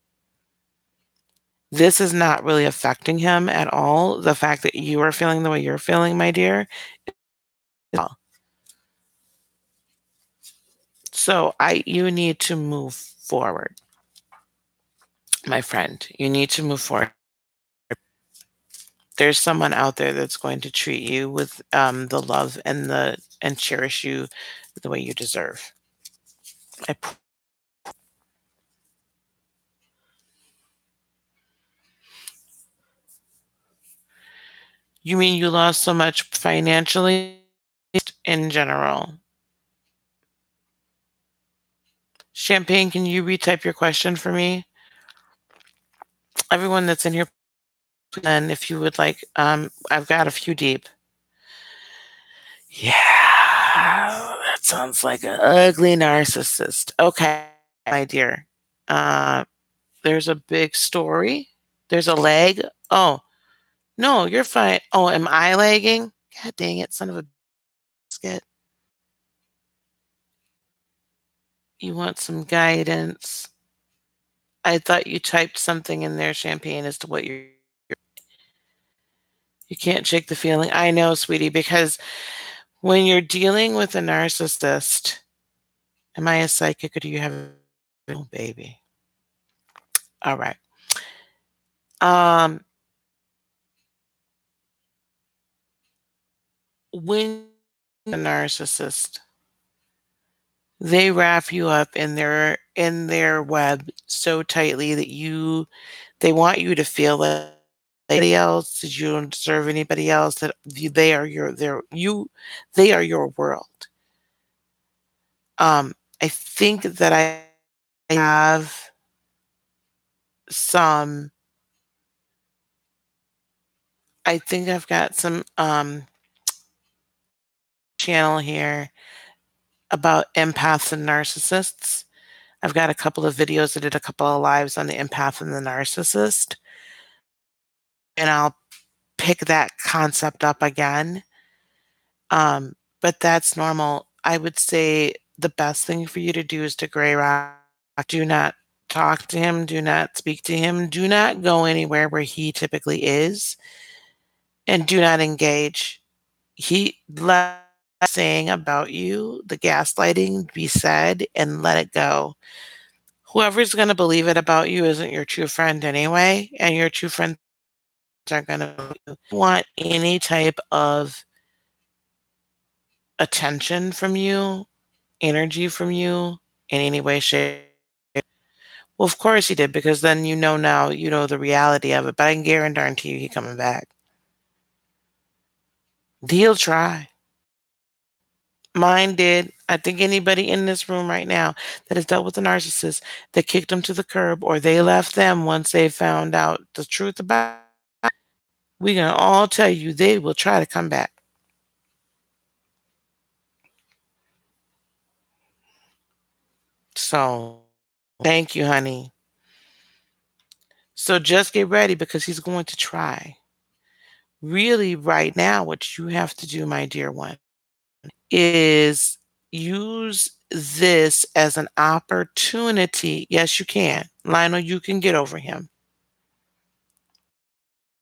This is not really affecting him at all. The fact that you are feeling the way you're feeling, my dear. So you need to move forward, my friend. You need to move forward. There's someone out there that's going to treat you with the love and cherish you the way you deserve. You mean you lost so much financially in general? Champagne, can you retype your question for me? Everyone that's in here, and if you would like, I've got a few deep. Yeah, that sounds like an ugly narcissist. Okay, my dear. There's a big story. There's a leg. Oh, no, you're fine. Oh, am I lagging? God dang it, son of a biscuit. You want some guidance? I thought you typed something in there, Champagne, as to what you can't shake the feeling. I know, sweetie, because when you're dealing with a narcissist, Am I a psychic or do you have oh, baby? All right. Um, when a narcissist, they wrap you up in their web so tightly that they want you to feel that anybody else, that you don't deserve anybody else, that they are they are your world. I think that I have some I think I've got some channel here about empaths and narcissists. I've got a couple of videos. I did a couple of lives on the empath and the narcissist, and I'll pick that concept up again. But that's normal. I would say the best thing for you to do is to gray rock. Do not talk to him. Do not speak to him. Do not go anywhere where he typically is, and do not engage. He let saying about you, the gaslighting be said, and let it go. Whoever's going to believe it about you isn't your true friend anyway, and your true friends aren't going to want any type of attention from you, energy from you in any way, shape. Well, of course he did, because then you know now, you know the reality of it. But I can guarantee you he coming back. He'll try. Mine did. I think anybody in this room right now that has dealt with a narcissist that kicked them to the curb or they left them once they found out the truth about it, we can all tell you they will try to come back. So thank you, honey. So just get ready because he's going to try. Really, right now, what you have to do, my dear one, is use this as an opportunity. Yes, you can. Lionel, you can get over him.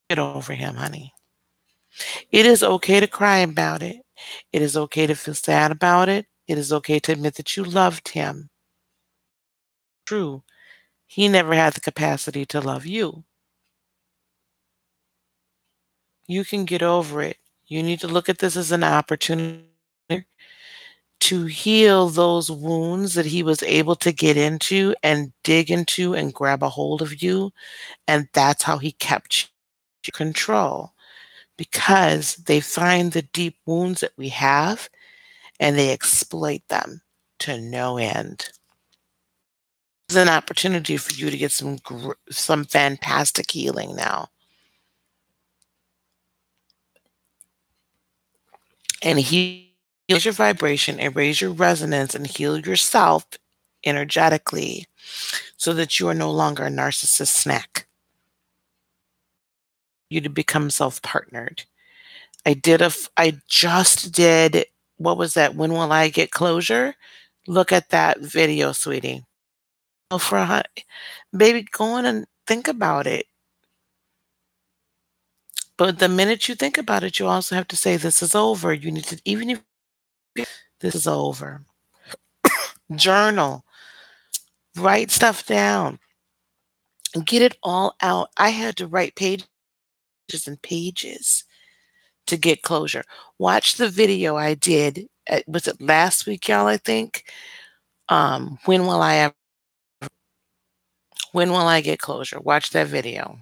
Get over him, honey. It is okay to cry about it. It is okay to feel sad about it. It is okay to admit that you loved him. True. He never had the capacity to love you. You can get over it. You need to look at this as an opportunity to heal those wounds that he was able to get into and dig into and grab a hold of you. And that's how he kept you in control, because they find the deep wounds that we have and they exploit them to no end. It's an opportunity for you to get some fantastic healing now. And raise your vibration and raise your resonance and heal yourself energetically so that you are no longer a narcissist snack. You to become self-partnered. I just did, what was that? When will I get closure? Look at that video, sweetie. Oh, baby, go on and think about it. But the minute you think about it, you also have to say, this is over. You need to, even if this is over, journal, write stuff down, and get it all out. I had to write pages and pages to get closure. Watch the video I did. Was it last week, y'all? I think. When will I ever? When will I get closure? Watch that video.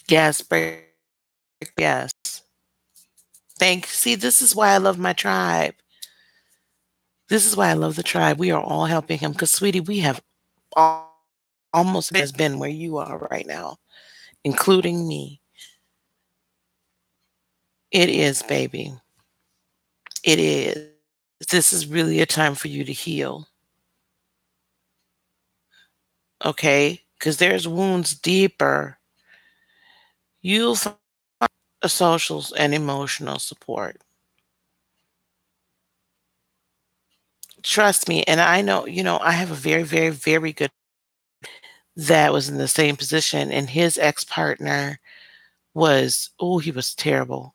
Yes, yes. See, this is why I love my tribe. This is why I love the tribe. We are all helping him because, sweetie, we have almost has been where you are right now, including me. It is, baby. It is. This is really a time for you to heal. Okay? Because there's wounds deeper. You'll find a social and emotional support. Trust me. And I know, I have a very, very, very good that was in the same position, and his ex partner was, oh, he was terrible.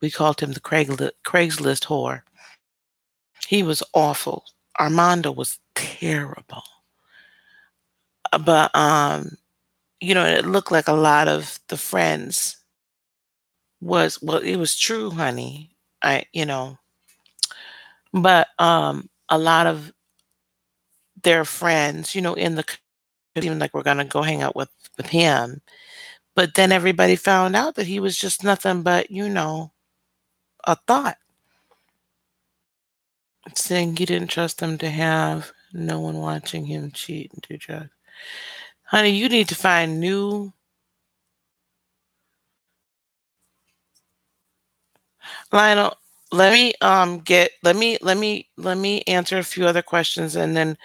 We called him the Craigslist whore. He was awful. Armando was terrible. But, it looked like a lot of the friends it was true, honey. But, a lot of their friends, in the even like we're gonna go hang out with him. But then everybody found out that he was just nothing but, a thought, saying he didn't trust them to have no one watching him cheat and do drugs. Honey, you need to find new Lionel. Let me answer a few other questions, and then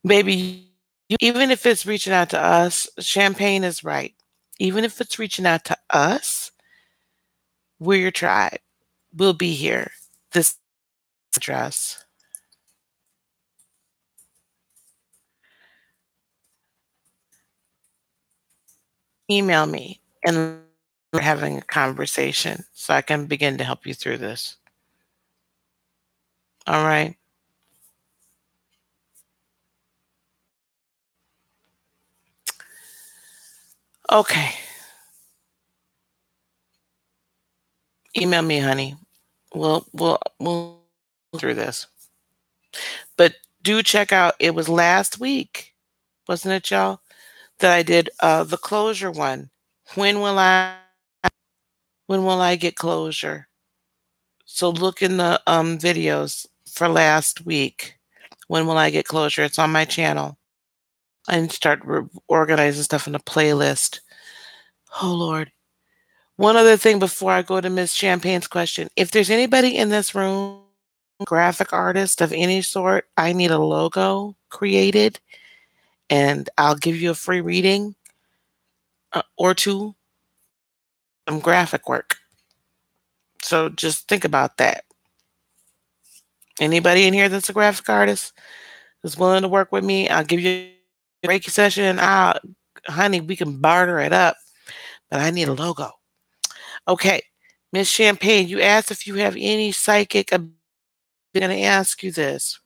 baby, even if it's reaching out to us, champagne is right. Even if it's reaching out to us, we're your tribe. We'll be here. This address. Email me and we're having a conversation so I can begin to help you through this. All right. Okay. Email me, honey. We'll through this. But do check out, it was last week, wasn't it, y'all? That I did the closure one. When will I when will I get closure? So look in the videos for last week. When will I get closure? It's on my channel. And start organizing stuff in a playlist. Oh Lord. One other thing before I go to Miss Champagne's question. If there's anybody in this room, graphic artist of any sort, I need a logo created and I'll give you a free reading or two, some graphic work. So just think about that. Anybody in here that's a graphic artist who's willing to work with me, I'll give you a Reiki session. Honey, we can barter it up, but I need a logo. Okay, Miss Champagne, you asked if you have any psychic. I'm going to ask you this.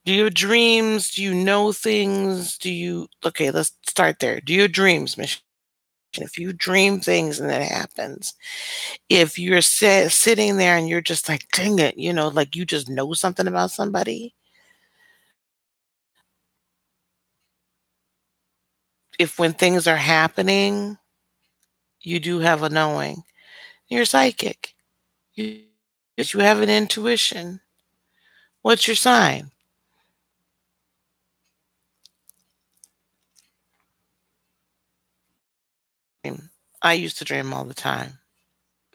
Do your dreams? Do you know things? Okay, let's start there. Do your dreams, Miss? If you dream things and that happens, if you're sitting there and you're just like, dang it, like you just know something about somebody, if when things are happening, you do have a knowing, you're psychic. You, you have an intuition. What's your sign? I used to dream all the time.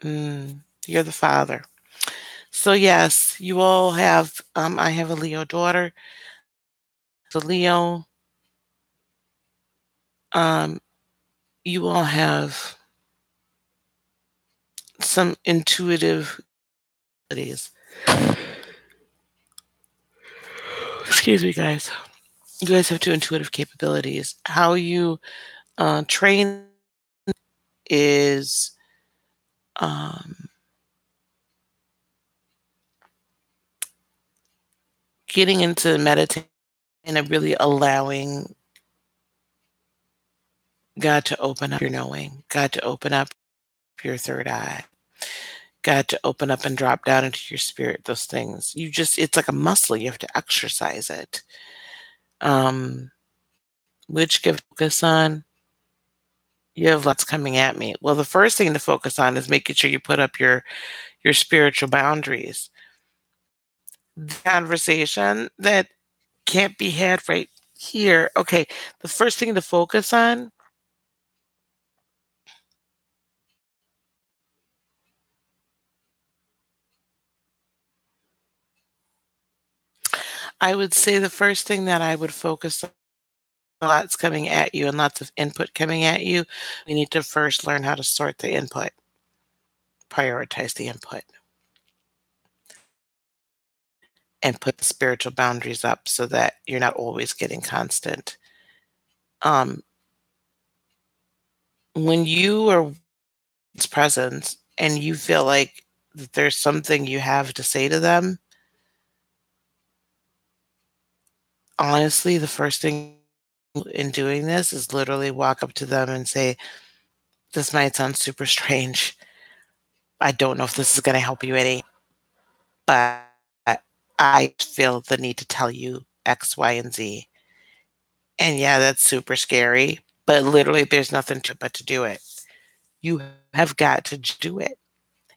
You're the father. So yes, you all have. I have a Leo daughter. The Leo. Um, you all have some intuitive abilities. Excuse me, guys. You guys have two intuitive capabilities. How you train is um, getting into meditation and really allowing God to open up your knowing, God to open up your third eye, God to open up and drop down into your spirit, those things. It's like a muscle. You have to exercise it. Um, which give focus on? You have lots coming at me. Well, the first thing to focus on is making sure you put up your spiritual boundaries. The conversation that can't be had right here. Okay, the first thing to focus on, I would say the first thing that I would focus on, lots coming at you and lots of input coming at you. We need to first learn how to sort the input, prioritize the input, and put the spiritual boundaries up so that you're not always getting constant. Um, when you are presence and you feel like that there's something you have to say to them, honestly, the first thing in doing this is literally walk up to them and say, "This might sound super strange. I don't know if this is gonna help you any, but I feel the need to tell you X, Y, and Z." And yeah, that's super scary, but literally there's nothing to but to do it. You have got to do it.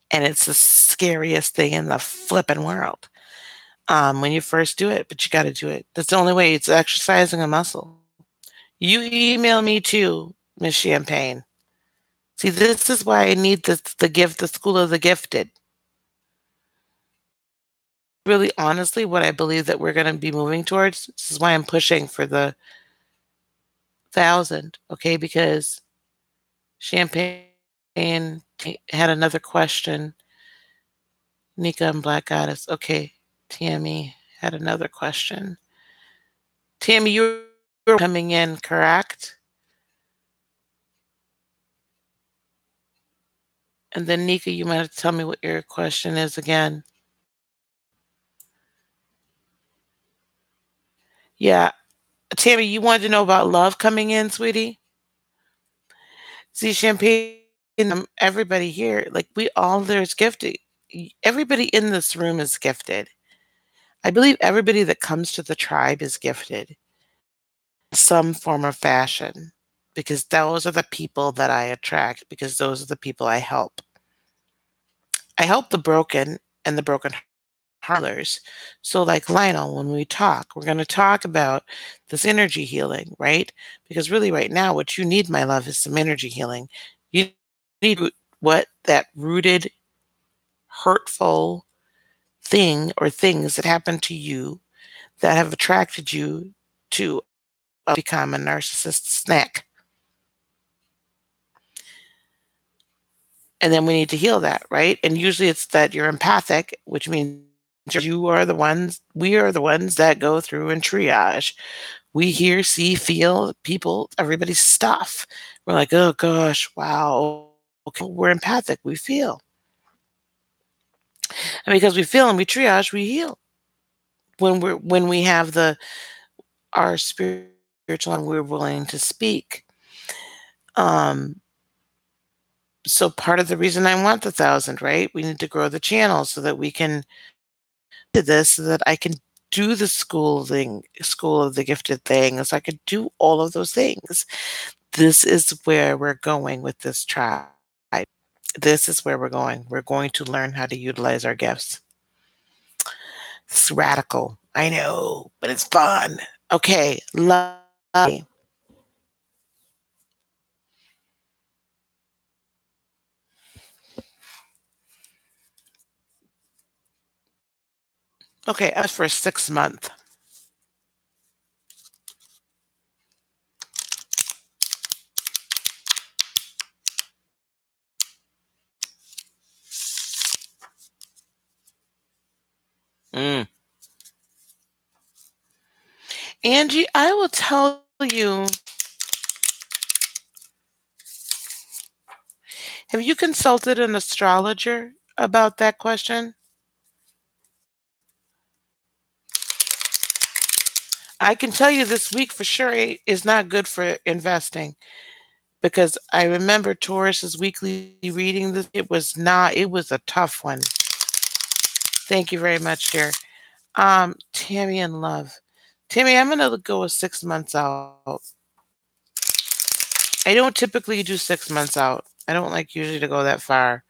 And it's the scariest thing in the flipping world, when you first do it, but you gotta do it. That's the only way. It's exercising a muscle. You email me too, Miss Champagne. See, this is why I need the school of the gifted. Really honestly, what I believe that we're gonna be moving towards, this is why I'm pushing for the 1,000, okay? Because Champagne had another question. Nika and Black Goddess. Okay, Tammy had another question. Tammy, you're coming in, correct? And then Nika, you might have to tell me what your question is again. Yeah, Tammy, you wanted to know about love coming in, sweetie? See, Champagne, everybody here, like we all there's gifted. Everybody in this room is gifted. I believe everybody that comes to the tribe is gifted in some form or fashion because those are the people that I attract because those are the people I help. I help the broken and the broken healers. So, like Lionel, when we talk, we're going to talk about this energy healing, right? Because really, right now, what you need, my love, is some energy healing. You need what that rooted, hurtful thing or things that happened to you that have attracted you to become a narcissist snack. And then we need to heal that, right? And usually it's that you're empathic, which means we are the ones that go through and triage. We hear, see, feel people, everybody's stuff. We're like, oh gosh, wow. Okay, we're empathic. We feel. And because we feel and we triage, we heal. When we have our spiritual and we're willing to speak. Um, so part of the reason I want the 1,000, right? We need to grow the channel so that we can do this, so that I can do the school of the gifted thing, so I could do all of those things. This is where we're going with this tribe. This is where we're going. We're going to learn how to utilize our gifts. It's radical. I know, but it's fun. Okay, love. Okay, as for 6 month. Mm. Angie, I will tell you. Have you consulted an astrologer about that question? I can tell you this week for sure is not good for investing because I remember Taurus's weekly reading. It was a tough one. Thank you very much, dear. Tammy and Love. Tammy, I'm gonna go with 6 months out. I don't typically do 6 months out. I don't like usually to go that far.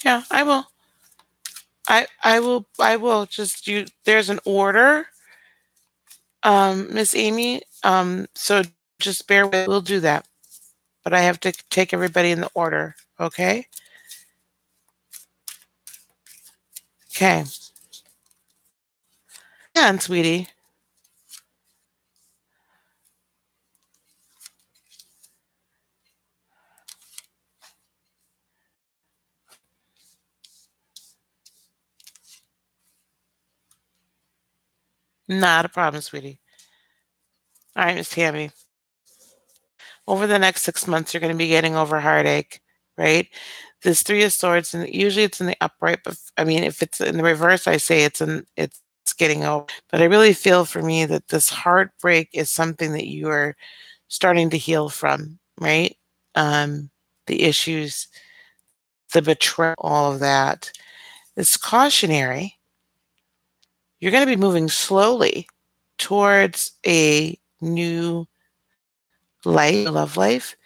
Yeah, I will. I will just do there's an order, Miss Amy. So just bear with we'll do that. But I have to take everybody in the order, okay? Okay. on, sweetie. Not a problem, sweetie. All right, Miss Tammy. Over the next 6 months, you're gonna be getting over heartache, right? This 3 of Swords, and usually it's in the upright, but I mean, if it's in the reverse, I say it's getting over. But I really feel for me that this heartbreak is something that you are starting to heal from, right? Um, the issues, the betrayal, all of that. It's cautionary. You're gonna be moving slowly towards a new life, a love life.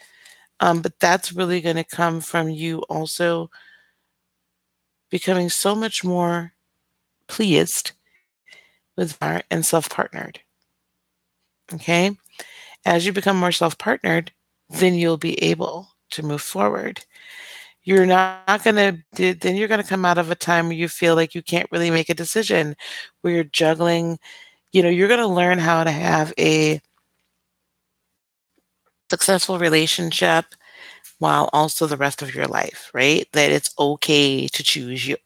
But that's really going to come from you also becoming so much more pleased with art and self-partnered. Okay. As you become more self-partnered, then you'll be able to move forward. You're not going to, then you're going to come out of a time where you feel like you can't really make a decision, where you're juggling. You're going to learn how to have a successful relationship while also the rest of your life, right? That it's okay to choose you.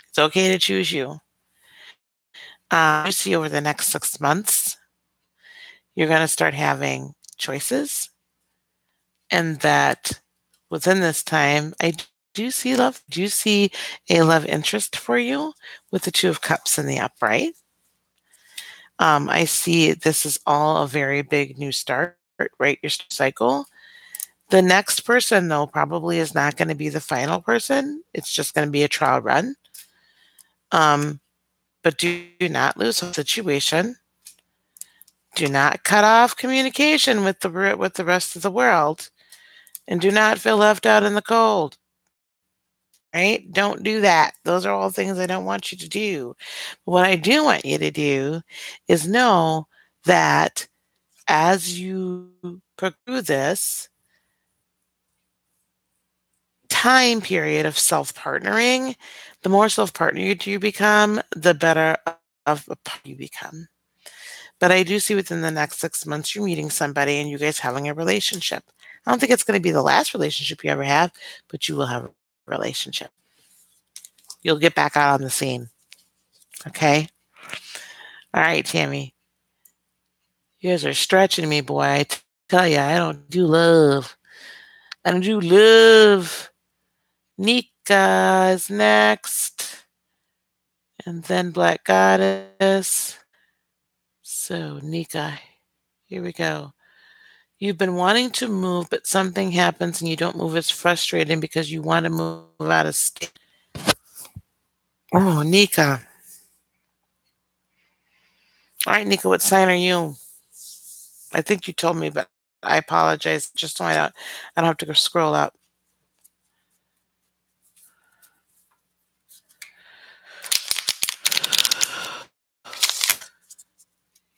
It's okay to choose you. I see over the next 6 months, you're going to start having choices, and that within this time, I do see love. Do you see a love interest for you with the Two of Cups in the upright? I see this is all a very big new start, right? Your cycle. The next person, though, probably is not going to be the final person. It's just going to be a trial run. Um, but do not lose the situation. Do not cut off communication with the rest of the world, and do not feel left out in the cold. Right? Don't do that. Those are all things I don't want you to do. What I do want you to do is know that as you go through this time period of self-partnering, the more self-partnered you become, the better of a partner you become. But I do see within the next 6 months, you're meeting somebody and you guys having a relationship. I don't think it's going to be the last relationship you ever have, but you will have a relationship. You'll get back out on the scene. Okay. All right, Tammy. You guys are stretching me, boy. Tell you, I don't do love. I don't do love. Nika is next. And then Black Goddess. So, Nika, here we go. You've been wanting to move, but something happens and you don't move. It's frustrating because you want to move out of state. Oh, Nika. All right, Nika, what sign are you? I think you told me, but I apologize. Just so I don't have to go scroll up.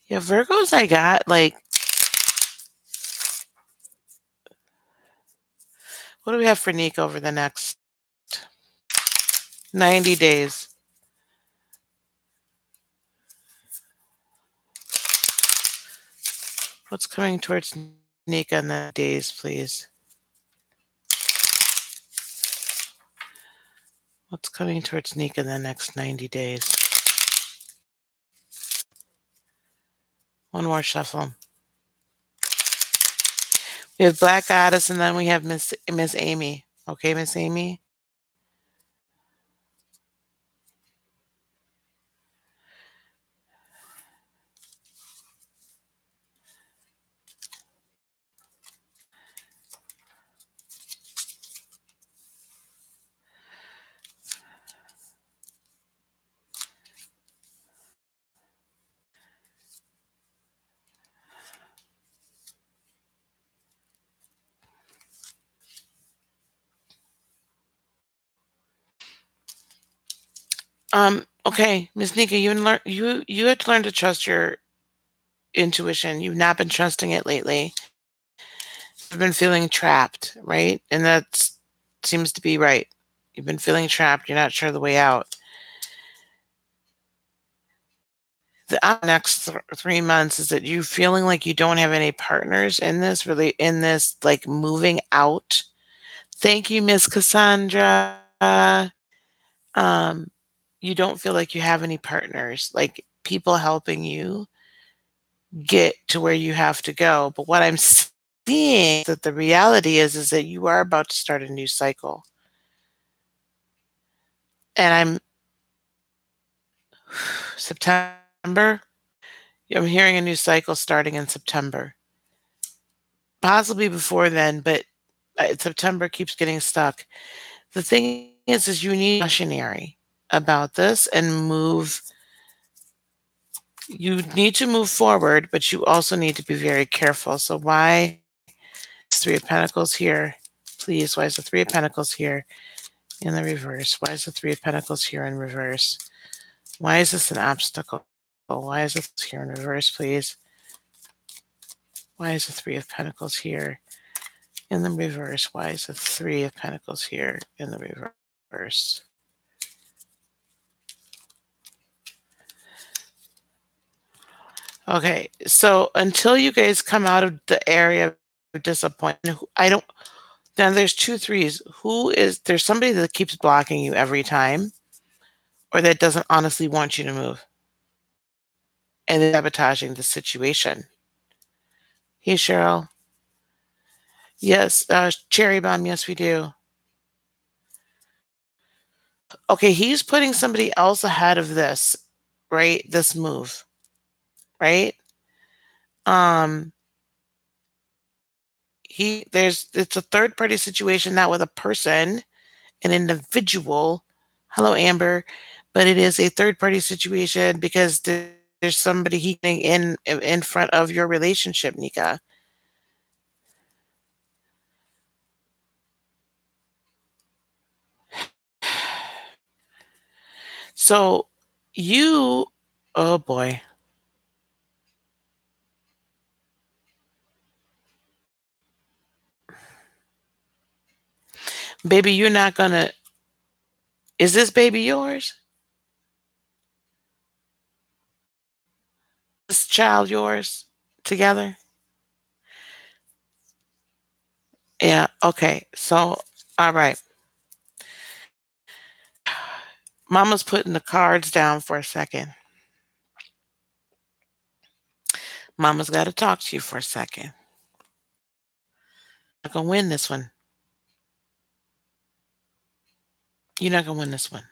Yeah, Virgos I got, like, what do we have for Nika over the next 90 days? What's coming towards Nika in the days, please? What's coming towards Nika in the next 90 days? One more shuffle. We have Black Goddess, and then we have Miss Amy. Okay, Miss Amy? Okay, Miss Nika, you had to learn to trust your intuition. You've not been trusting it lately. You've been feeling trapped, right? And that seems to be right. You've been feeling trapped. You're not sure the way out. The next 3 months is that you feeling like you don't have any partners in this really in this like moving out. Thank you, Miss Cassandra. Um, you don't feel like you have any partners, like people helping you get to where you have to go. But what I'm seeing that the reality is that you are about to start a new cycle. And September, I'm hearing a new cycle starting in September. Possibly before then, but September keeps getting stuck. The thing is you need cautionary about this and move. You need to move forward, but you also need to be very careful. So why is Three of Pentacles here? Please, why is the Three of Pentacles here in the reverse? Why is the Three of Pentacles here in reverse? Why is this an obstacle? Why is this here in reverse, please? Why is the Three of Pentacles here in the reverse? Why is the Three of Pentacles here in the reverse? Okay, so until you guys come out of the area of disappointment, I don't. Now there's two threes. There's somebody that keeps blocking you every time, or that doesn't honestly want you to move, and they're sabotaging the situation. Hey, Cheryl. Yes, Cherry Bomb. Yes, we do. Okay, he's putting somebody else ahead of this, right? This move, right? Um, it's a third party situation, not with a person, an individual. Hello, Amber, but it is a third party situation because there's somebody he in front of your relationship, Nika. So you, oh boy, baby, you're not gonna. Is this baby yours? This child yours? Together? Yeah. Okay. So, all right. Mama's putting the cards down for a second. Mama's got to talk to you for a second. You're not gonna win this one. You're not gonna win this one.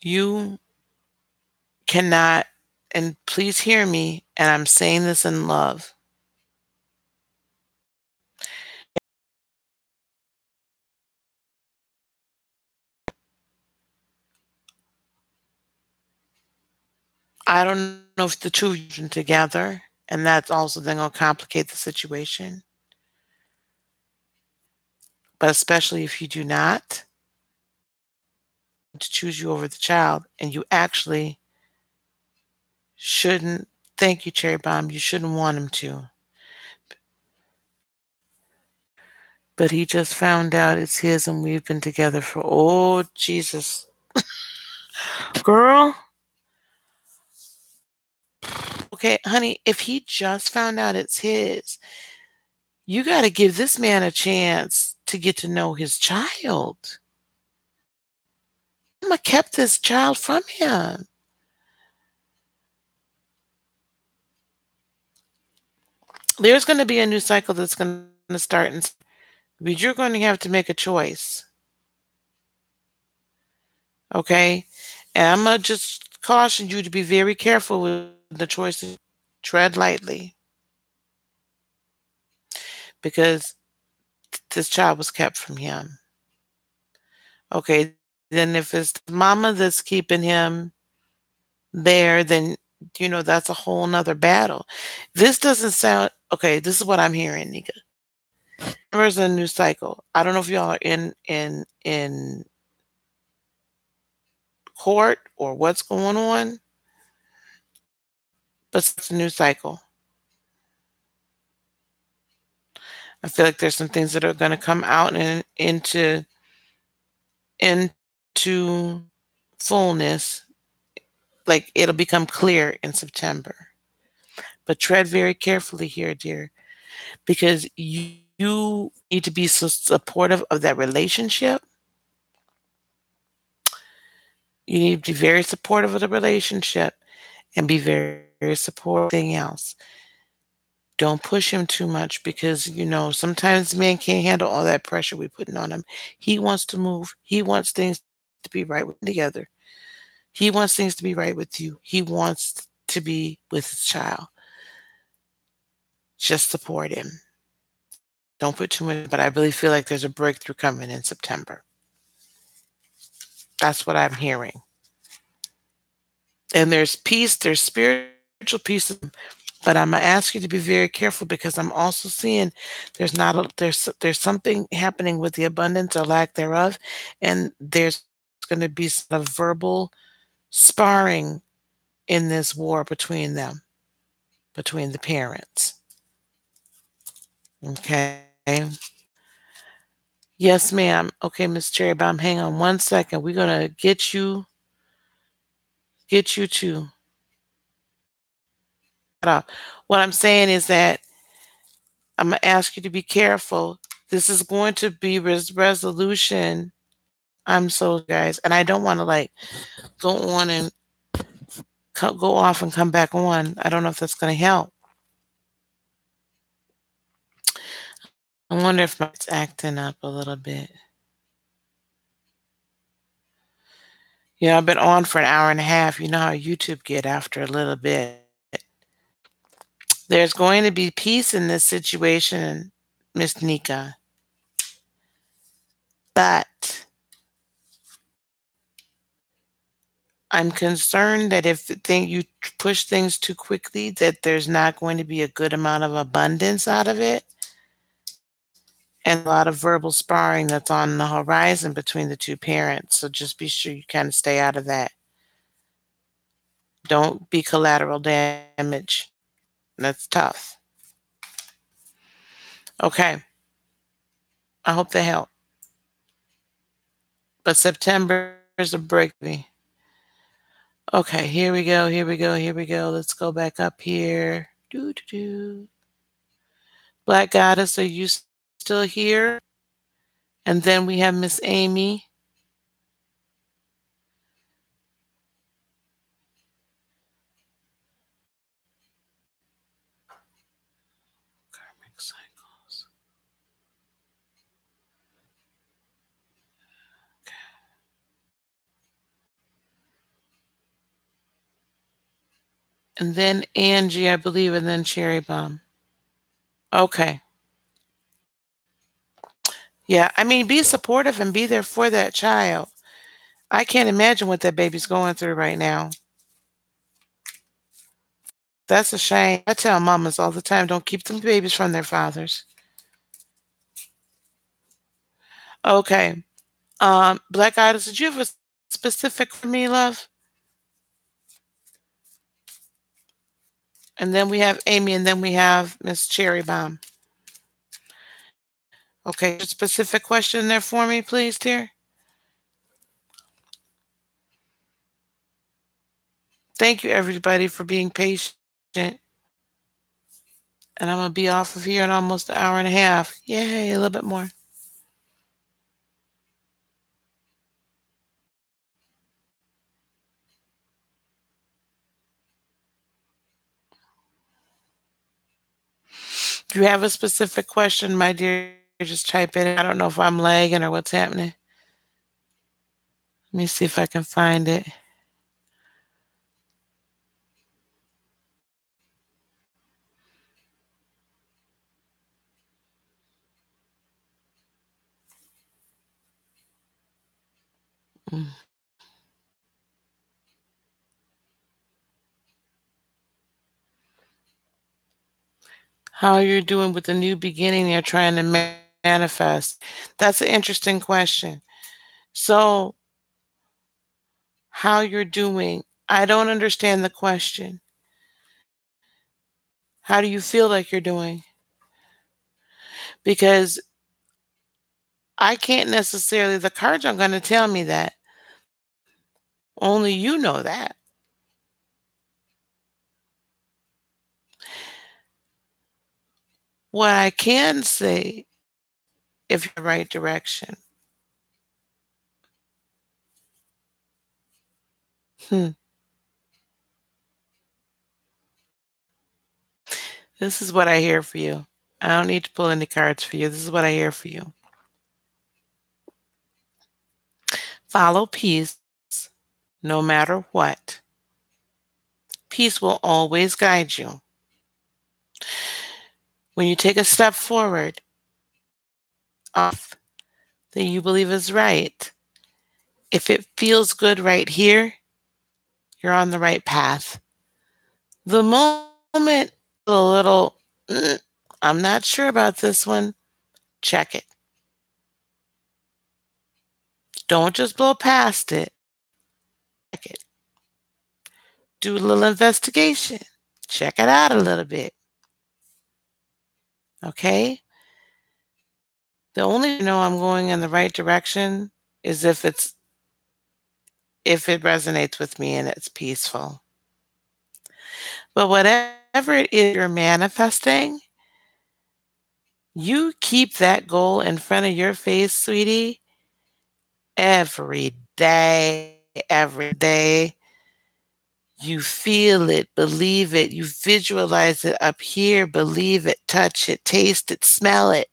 You cannot, and please hear me, and I'm saying this in love. I don't know if the two of you are together, and that's also then gonna complicate the situation. But especially if you do not, to choose you over the child, and you actually shouldn't. Thank you, Cherry Bomb. You shouldn't want him to. But he just found out it's his, and we've been together for, oh, Jesus. Girl. Okay, honey, if he just found out it's his, you got to give this man a chance to get to know his child. Mama kept this child from him. There's going to be a new cycle that's going to start, but you're going to have to make a choice. Okay? And I'm going to just caution you to be very careful with the choices. Tread lightly. Because this child was kept from him. Okay? Then if it's mama that's keeping him there, then that's a whole nother battle. This doesn't sound okay. This is what I'm hearing, Nika. There's a new cycle. I don't know if y'all are in court or what's going on, but it's a new cycle. I feel like there's some things that are going to come out and into to fullness, like it'll become clear in September. But tread very carefully here, dear, because you need to be so supportive of that relationship. You need to be very supportive of the relationship and be very, very supportive of everything else. Don't push him too much because, sometimes men can't handle all that pressure we putting on him. He wants to move. He wants things to be right with together. He wants things to be right with you. He wants to be with his child. Just support him. Don't put too much, but I really feel like there's a breakthrough coming in September. That's what I'm hearing. And there's peace, there's spiritual peace, but I'm gonna ask you to be very careful because I'm also seeing there's something happening with the abundance or lack thereof, and there's gonna be some verbal sparring in this war between them, between the parents. Okay. Yes, ma'am. Okay, Miss Cherry Bomb, hang on one second. We're gonna get you to what I'm saying is that I'm gonna ask you to be careful. This is going to be resolution. I'm so guys, and I don't want to like go on and go off and come back on. I don't know if that's going to help. I wonder if it's acting up a little bit. Yeah, I've been on for an hour and a half. You know how YouTube get after a little bit. There's going to be peace in this situation, Miss Nika, but I'm concerned that if you push things too quickly, that there's not going to be a good amount of abundance out of it, and a lot of verbal sparring that's on the horizon between the two parents. So just be sure you kind of stay out of that. Don't be collateral damage. That's tough. Okay. I hope they help. But September is a break me. Okay, here we go. Here we go. Here we go. Let's go back up here. Do do do. Black Goddess, are you still here? And then we have Miss Amy. Karmic cycles. Okay. And then Angie, I believe, and then Cherry Bomb. Okay. Yeah, I mean, be supportive and be there for that child. I can't imagine what that baby's going through right now. That's a shame. I tell mamas all the time, don't keep them babies from their fathers. Okay. Black Idols, did you have a specific for me, love? And then we have Amy, and then we have Miss Cherry Bomb. Okay, a specific question there for me, please, dear. Thank you, everybody, for being patient. And I'm gonna be off of here in almost an hour and a half. Yay, a little bit more. If you have a specific question, my dear, just type it in. I don't know if I'm lagging or what's happening. Let me see if I can find it. Mm. How you're doing with the new beginning you're trying to manifest? That's an interesting question. So, how you're doing? I don't understand the question. How do you feel like you're doing? Because I can't necessarily, the cards aren't going to tell me that. Only you know that. What I can say, if you're in the right direction, hmm, this is what I hear for you. I don't need to pull any cards for you. This is what I hear for you. Follow peace no matter what. Peace will always guide you. When you take a step forward off that you believe is right, if it feels good right here, you're on the right path. The moment a little, "Mm, I'm not sure about this one," check it. Don't just blow past it. Check it. Do a little investigation. Check it out a little bit. Okay? The only way I know I'm going in the right direction is if it resonates with me and it's peaceful. But whatever it is you're manifesting, you keep that goal in front of your face, sweetie, every day, every day. You feel it, believe it, you visualize it up here, believe it, touch it, taste it, smell it,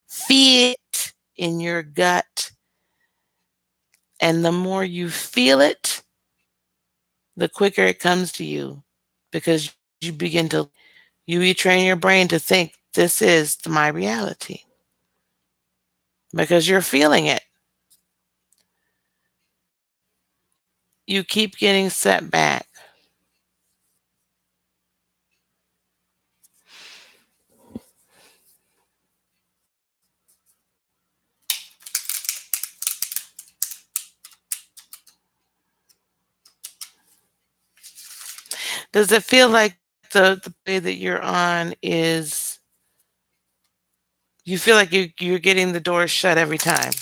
feel it in your gut. And the more you feel it, the quicker it comes to you because you begin to, you retrain your brain to think this is my reality because you're feeling it. You keep getting set back. Does it feel like the way that you're on is you feel like you're getting the door shut every time?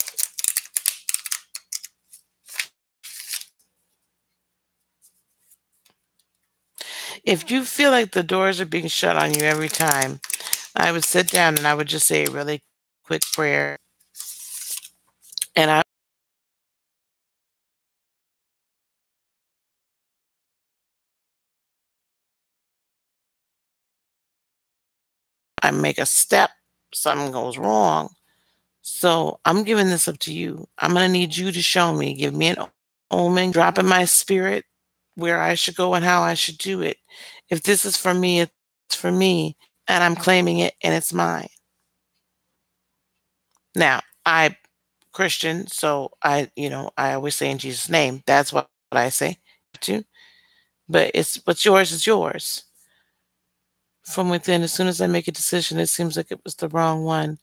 If you feel like the doors are being shut on you every time, I would sit down and I would just say a really quick prayer. And I make a step, something goes wrong. So I'm giving this up to you. I'm going to need you to show me, give me an omen, drop in my spirit where I should go and how I should do it. If this is for me, it's for me, and I'm claiming it and it's mine. Now, I Christian, so I always say in Jesus' name. That's what I say too. But it's what's yours is yours. From within, as soon as I make a decision, it seems like it was the wrong one.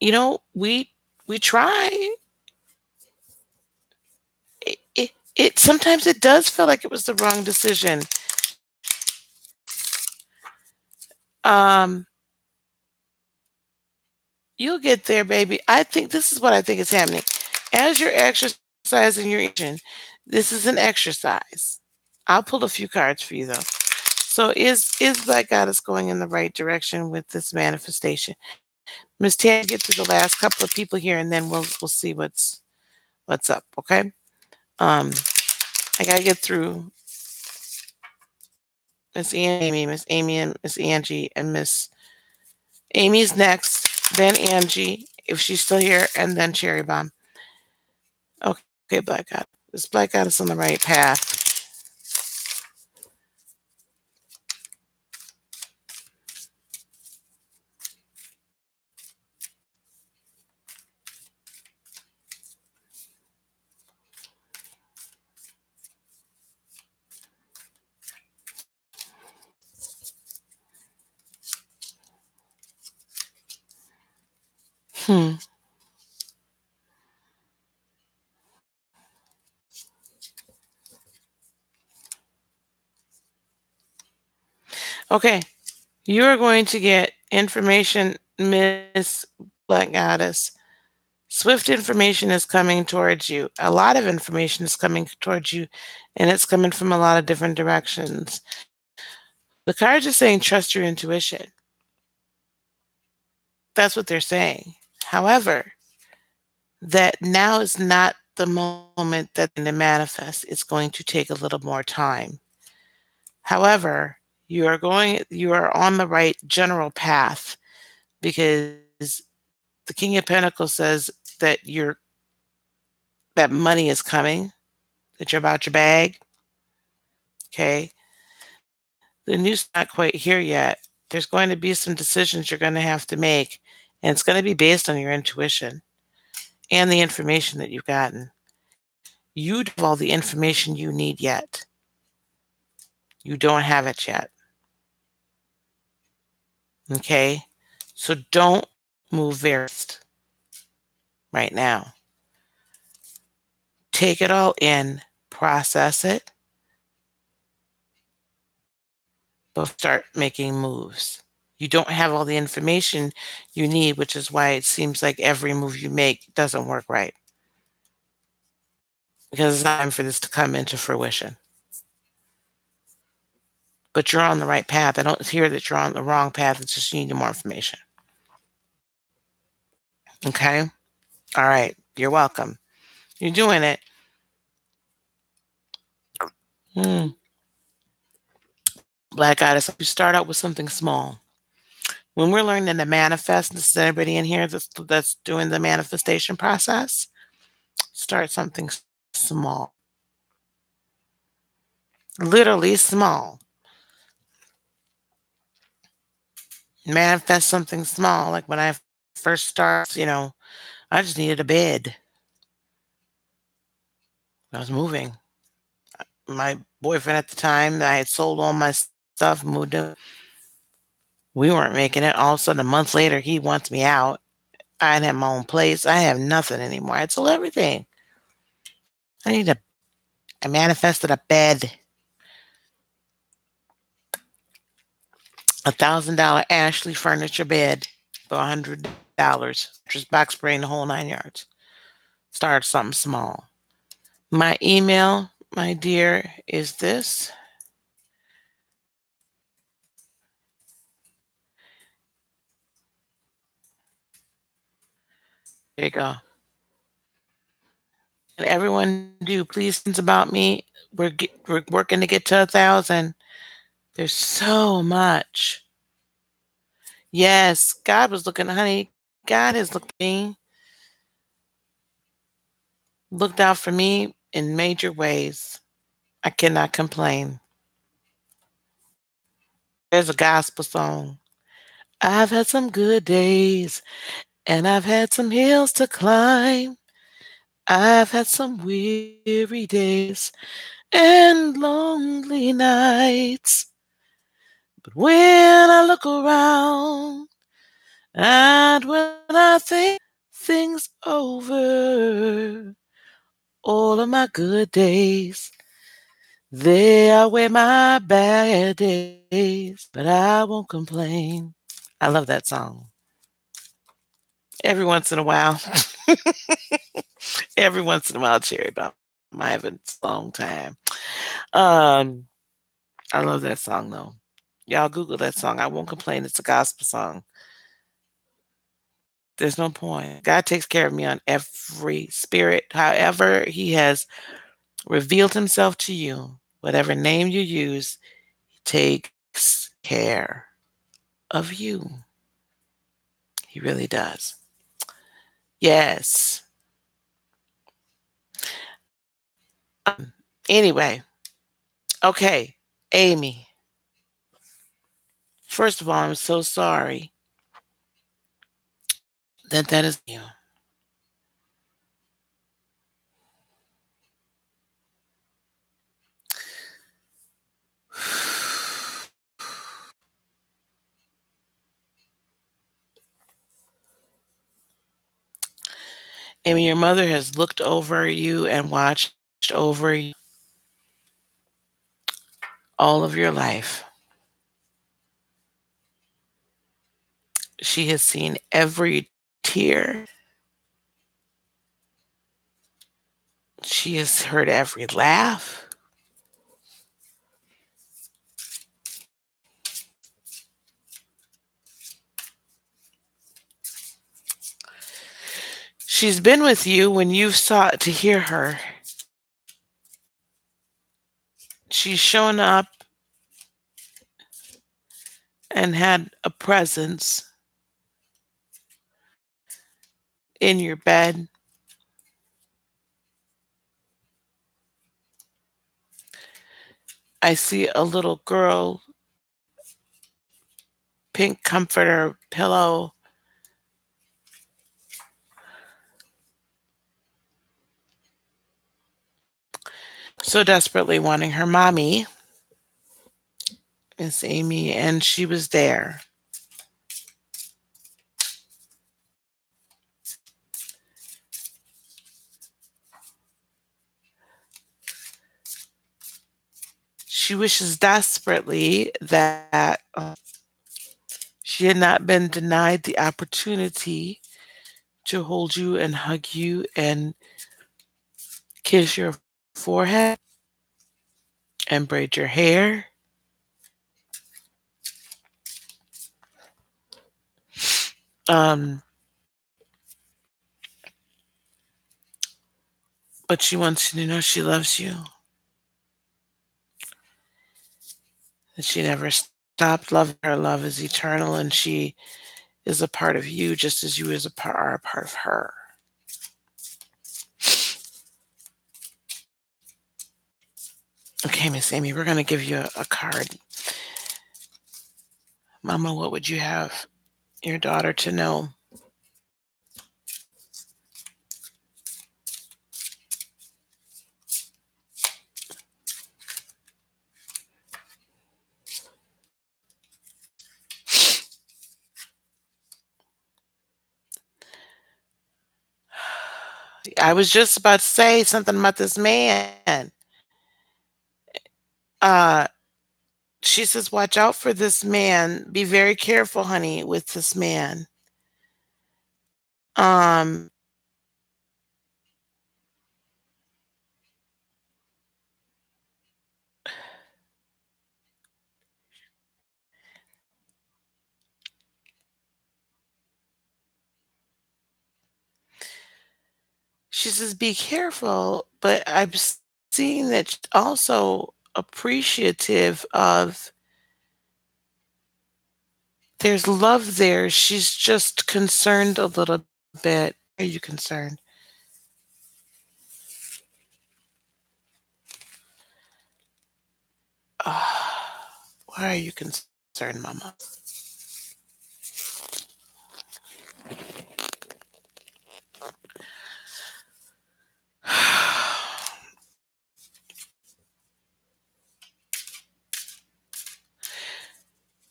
We try. It sometimes it does feel like it was the wrong decision. Um, you'll get there, baby. I think this is what I think is happening. As you're exercising your engine, this is an exercise. I'll pull a few cards for you though. So is Black Goddess going in the right direction with this manifestation? Miss Tan, get to the last couple of people here, and then we'll see what's up. Okay. Um, I gotta get through Miss Amy, and Miss Angie, and Miss Amy's next, then Angie, if she's still here, and then Cherry Bomb. Okay, Black Goddess. This Black Goddess on the right path. Hmm. Okay, you are going to get information, Miss Black Goddess, Swift information is coming towards you. A lot of information is coming towards you, and it's coming from a lot of different directions. The cards are saying trust your intuition. That's what they're saying. However, that now is not the moment that to manifest. It's going to take a little more time. However, you are on the right general path because the King of Pentacles says that that money is coming, that you're about your bag. Okay. The news not quite here yet. There's going to be some decisions you're going to have to make, and it's going to be based on your intuition and the information that you've gotten. You don't have all the information you need yet. You don't have it yet. Okay? So don't move very fast right now. Take it all in, process it, but start making moves. You don't have all the information you need, which is why it seems like every move you make doesn't work right. Because it's time for this to come into fruition. But you're on the right path. I don't hear that you're on the wrong path. It's just you need more information. Okay? All right. You're welcome. You're doing it. Hmm. Black Goddess, you start out with something small. When we're learning to manifest, this is everybody in here that's doing the manifestation process, start something small. Literally small. Manifest something small. Like when I first started, I just needed a bed. I was moving. My boyfriend at the time, I had sold all my stuff, moved in. We weren't making it. All of a sudden, a month later, he wants me out. I didn't have my own place. I have nothing anymore. I sold everything. I need a. I manifested a bed, $1,000 Ashley furniture bed for $100. Just box spring the whole 9 yards. Start something small. My email, my dear, is this. There you go. And everyone do please think about me. We're working to get to 1,000. There's so much. Yes, God was looking, honey. God has looked at me, looked out for me in major ways. I cannot complain. There's a gospel song. I've had some good days, and I've had some hills to climb. I've had some weary days and lonely nights. But when I look around and when I think things over, all of my good days, they outweigh my bad days, but I won't complain. I love that song. Every once in a while. Every once in a while, Cherry Bomb. I haven't a long time. Um, I love that song though. Y'all Google that song. I won't complain. It's a gospel song. There's no point. God takes care of me on every spirit. However, He has revealed Himself to you, whatever name you use, He takes care of you. He really does. Yes. Um, anyway, okay, Amy. First of all, I'm so sorry that is you. Amy, your mother has looked over you and watched over you all of your life. She has seen every tear. He has heard every laugh. She's been with you when you've sought to hear her. She's shown up and had a presence in your bed. I see a little girl, pink comforter, pillow. So desperately wanting her mommy, Miss Amy, and she was there. She wishes desperately that she had not been denied the opportunity to hold you and hug you and kiss your forehead and braid your hair. Um, but she wants you to know she loves you, that she never stopped loving her. Love is eternal, and she is a part of you just as you are a part of her. Okay, Miss Amy, we're going to give you a card. Mama, what would you have your daughter to know? I was just about to say something about this man. Uh, she says, watch out for this man. Be very careful, honey, with this man. Um, she says, be careful, but I'm seeing that she's also appreciative of there's love there. She's just concerned a little bit. Are you concerned? Why are you concerned, Mama?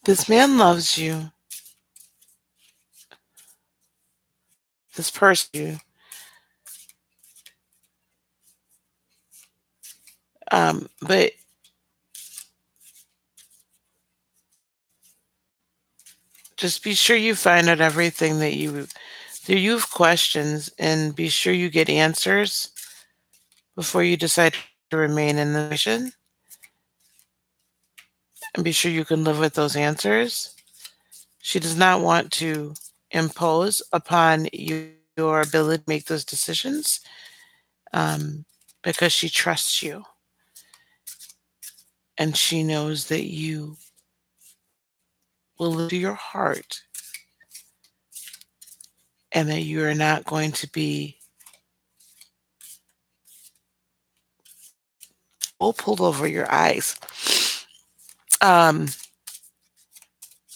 This man loves you. This person, you. But just be sure you find out everything that you have questions, and be sure you get answers before you decide to remain in the mission, and be sure you can live with those answers. She does not want to impose upon you your ability to make those decisions, because she trusts you, and she knows that you will live to your heart, and that you are not going to be all pulled over your eyes. Um,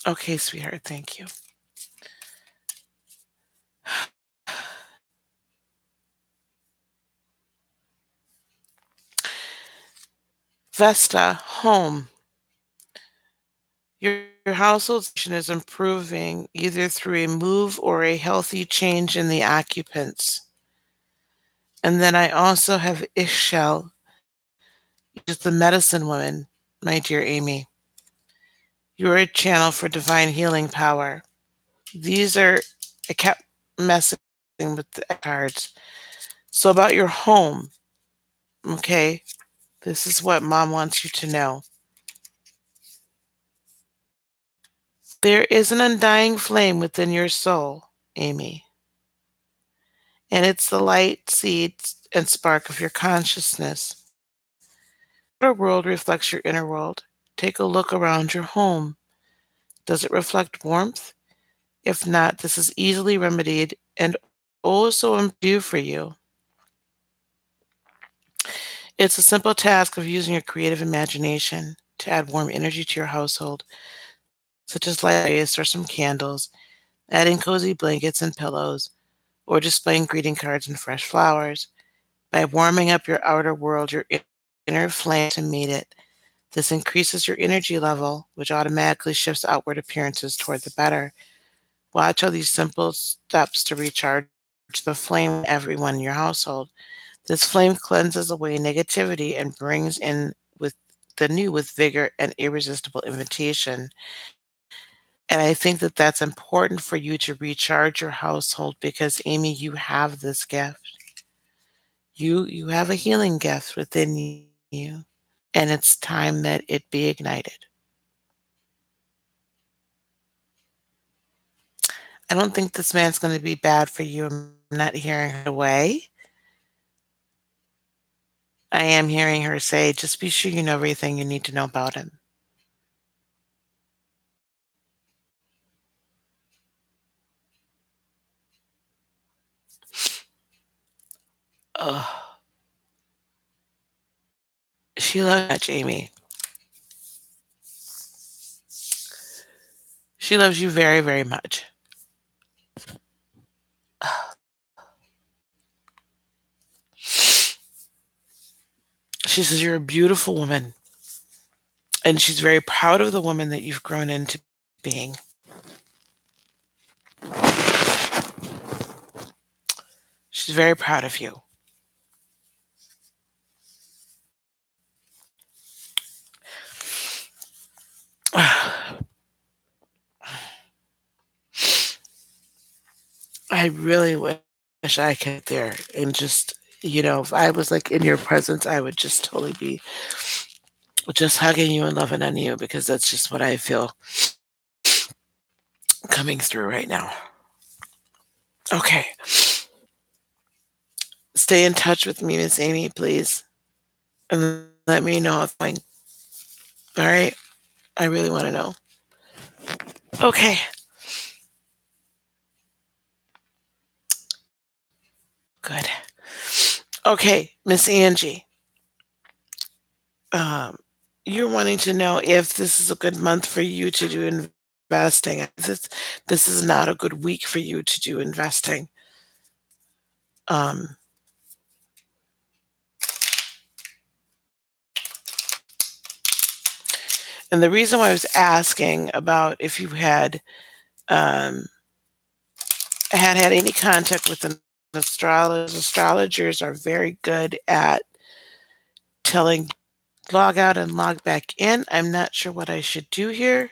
okay, sweetheart, thank you. Vesta, home. Your household situation is improving either through a move or a healthy change in the occupants. And then I also have Ishel, which is the medicine woman, my dear Amy. You're a channel for divine healing power. These are, I kept messing with the cards. So about your home, Okay? This is what mom wants you to know. There is an undying flame within your soul, Amy, and it's the light, seed, and spark of your consciousness. Your world reflects your inner world. Take a look around your home. Does it reflect warmth? If not, this is easily remedied and also improve for you. It's a simple task of using your creative imagination to add warm energy to your household, such as lights or some candles, adding cozy blankets and pillows, or displaying greeting cards and fresh flowers. By warming up your outer world, your inner flame to meet it. This increases your energy level, which automatically shifts outward appearances toward the better. Watch all these simple steps to recharge the flame of everyone in your household. This flame cleanses away negativity and brings in with the new with vigor and irresistible invitation. And I think that that's important for you to recharge your household because Amy, you have this gift. You have a healing gift within you, and it's time that it be ignited. I don't think this man's going to be bad for you. I'm not hearing her away. I am hearing her say, just be sure you know everything you need to know about him. Ugh. She loves you much, Amy. She loves you very, very much. She says you're a beautiful woman, and she's very proud of the woman that you've grown into being. She's very proud of you. I really wish I could there and just, if I was like in your presence, I would just totally be just hugging you and loving on you because that's just what I feel coming through right now. Okay. Stay in touch with me, Miss Amy, please. And let me know how it's going. All right. I really want to know. Okay. Good. Okay, Miss Angie. Um, you're wanting to know if this is a good month for you to do investing. This is not a good week for you to do investing. Um, and the reason why I was asking about if you um, had any contact with an astrologer. Astrologers are very good at telling log out and log back in. I'm not sure what I should do here.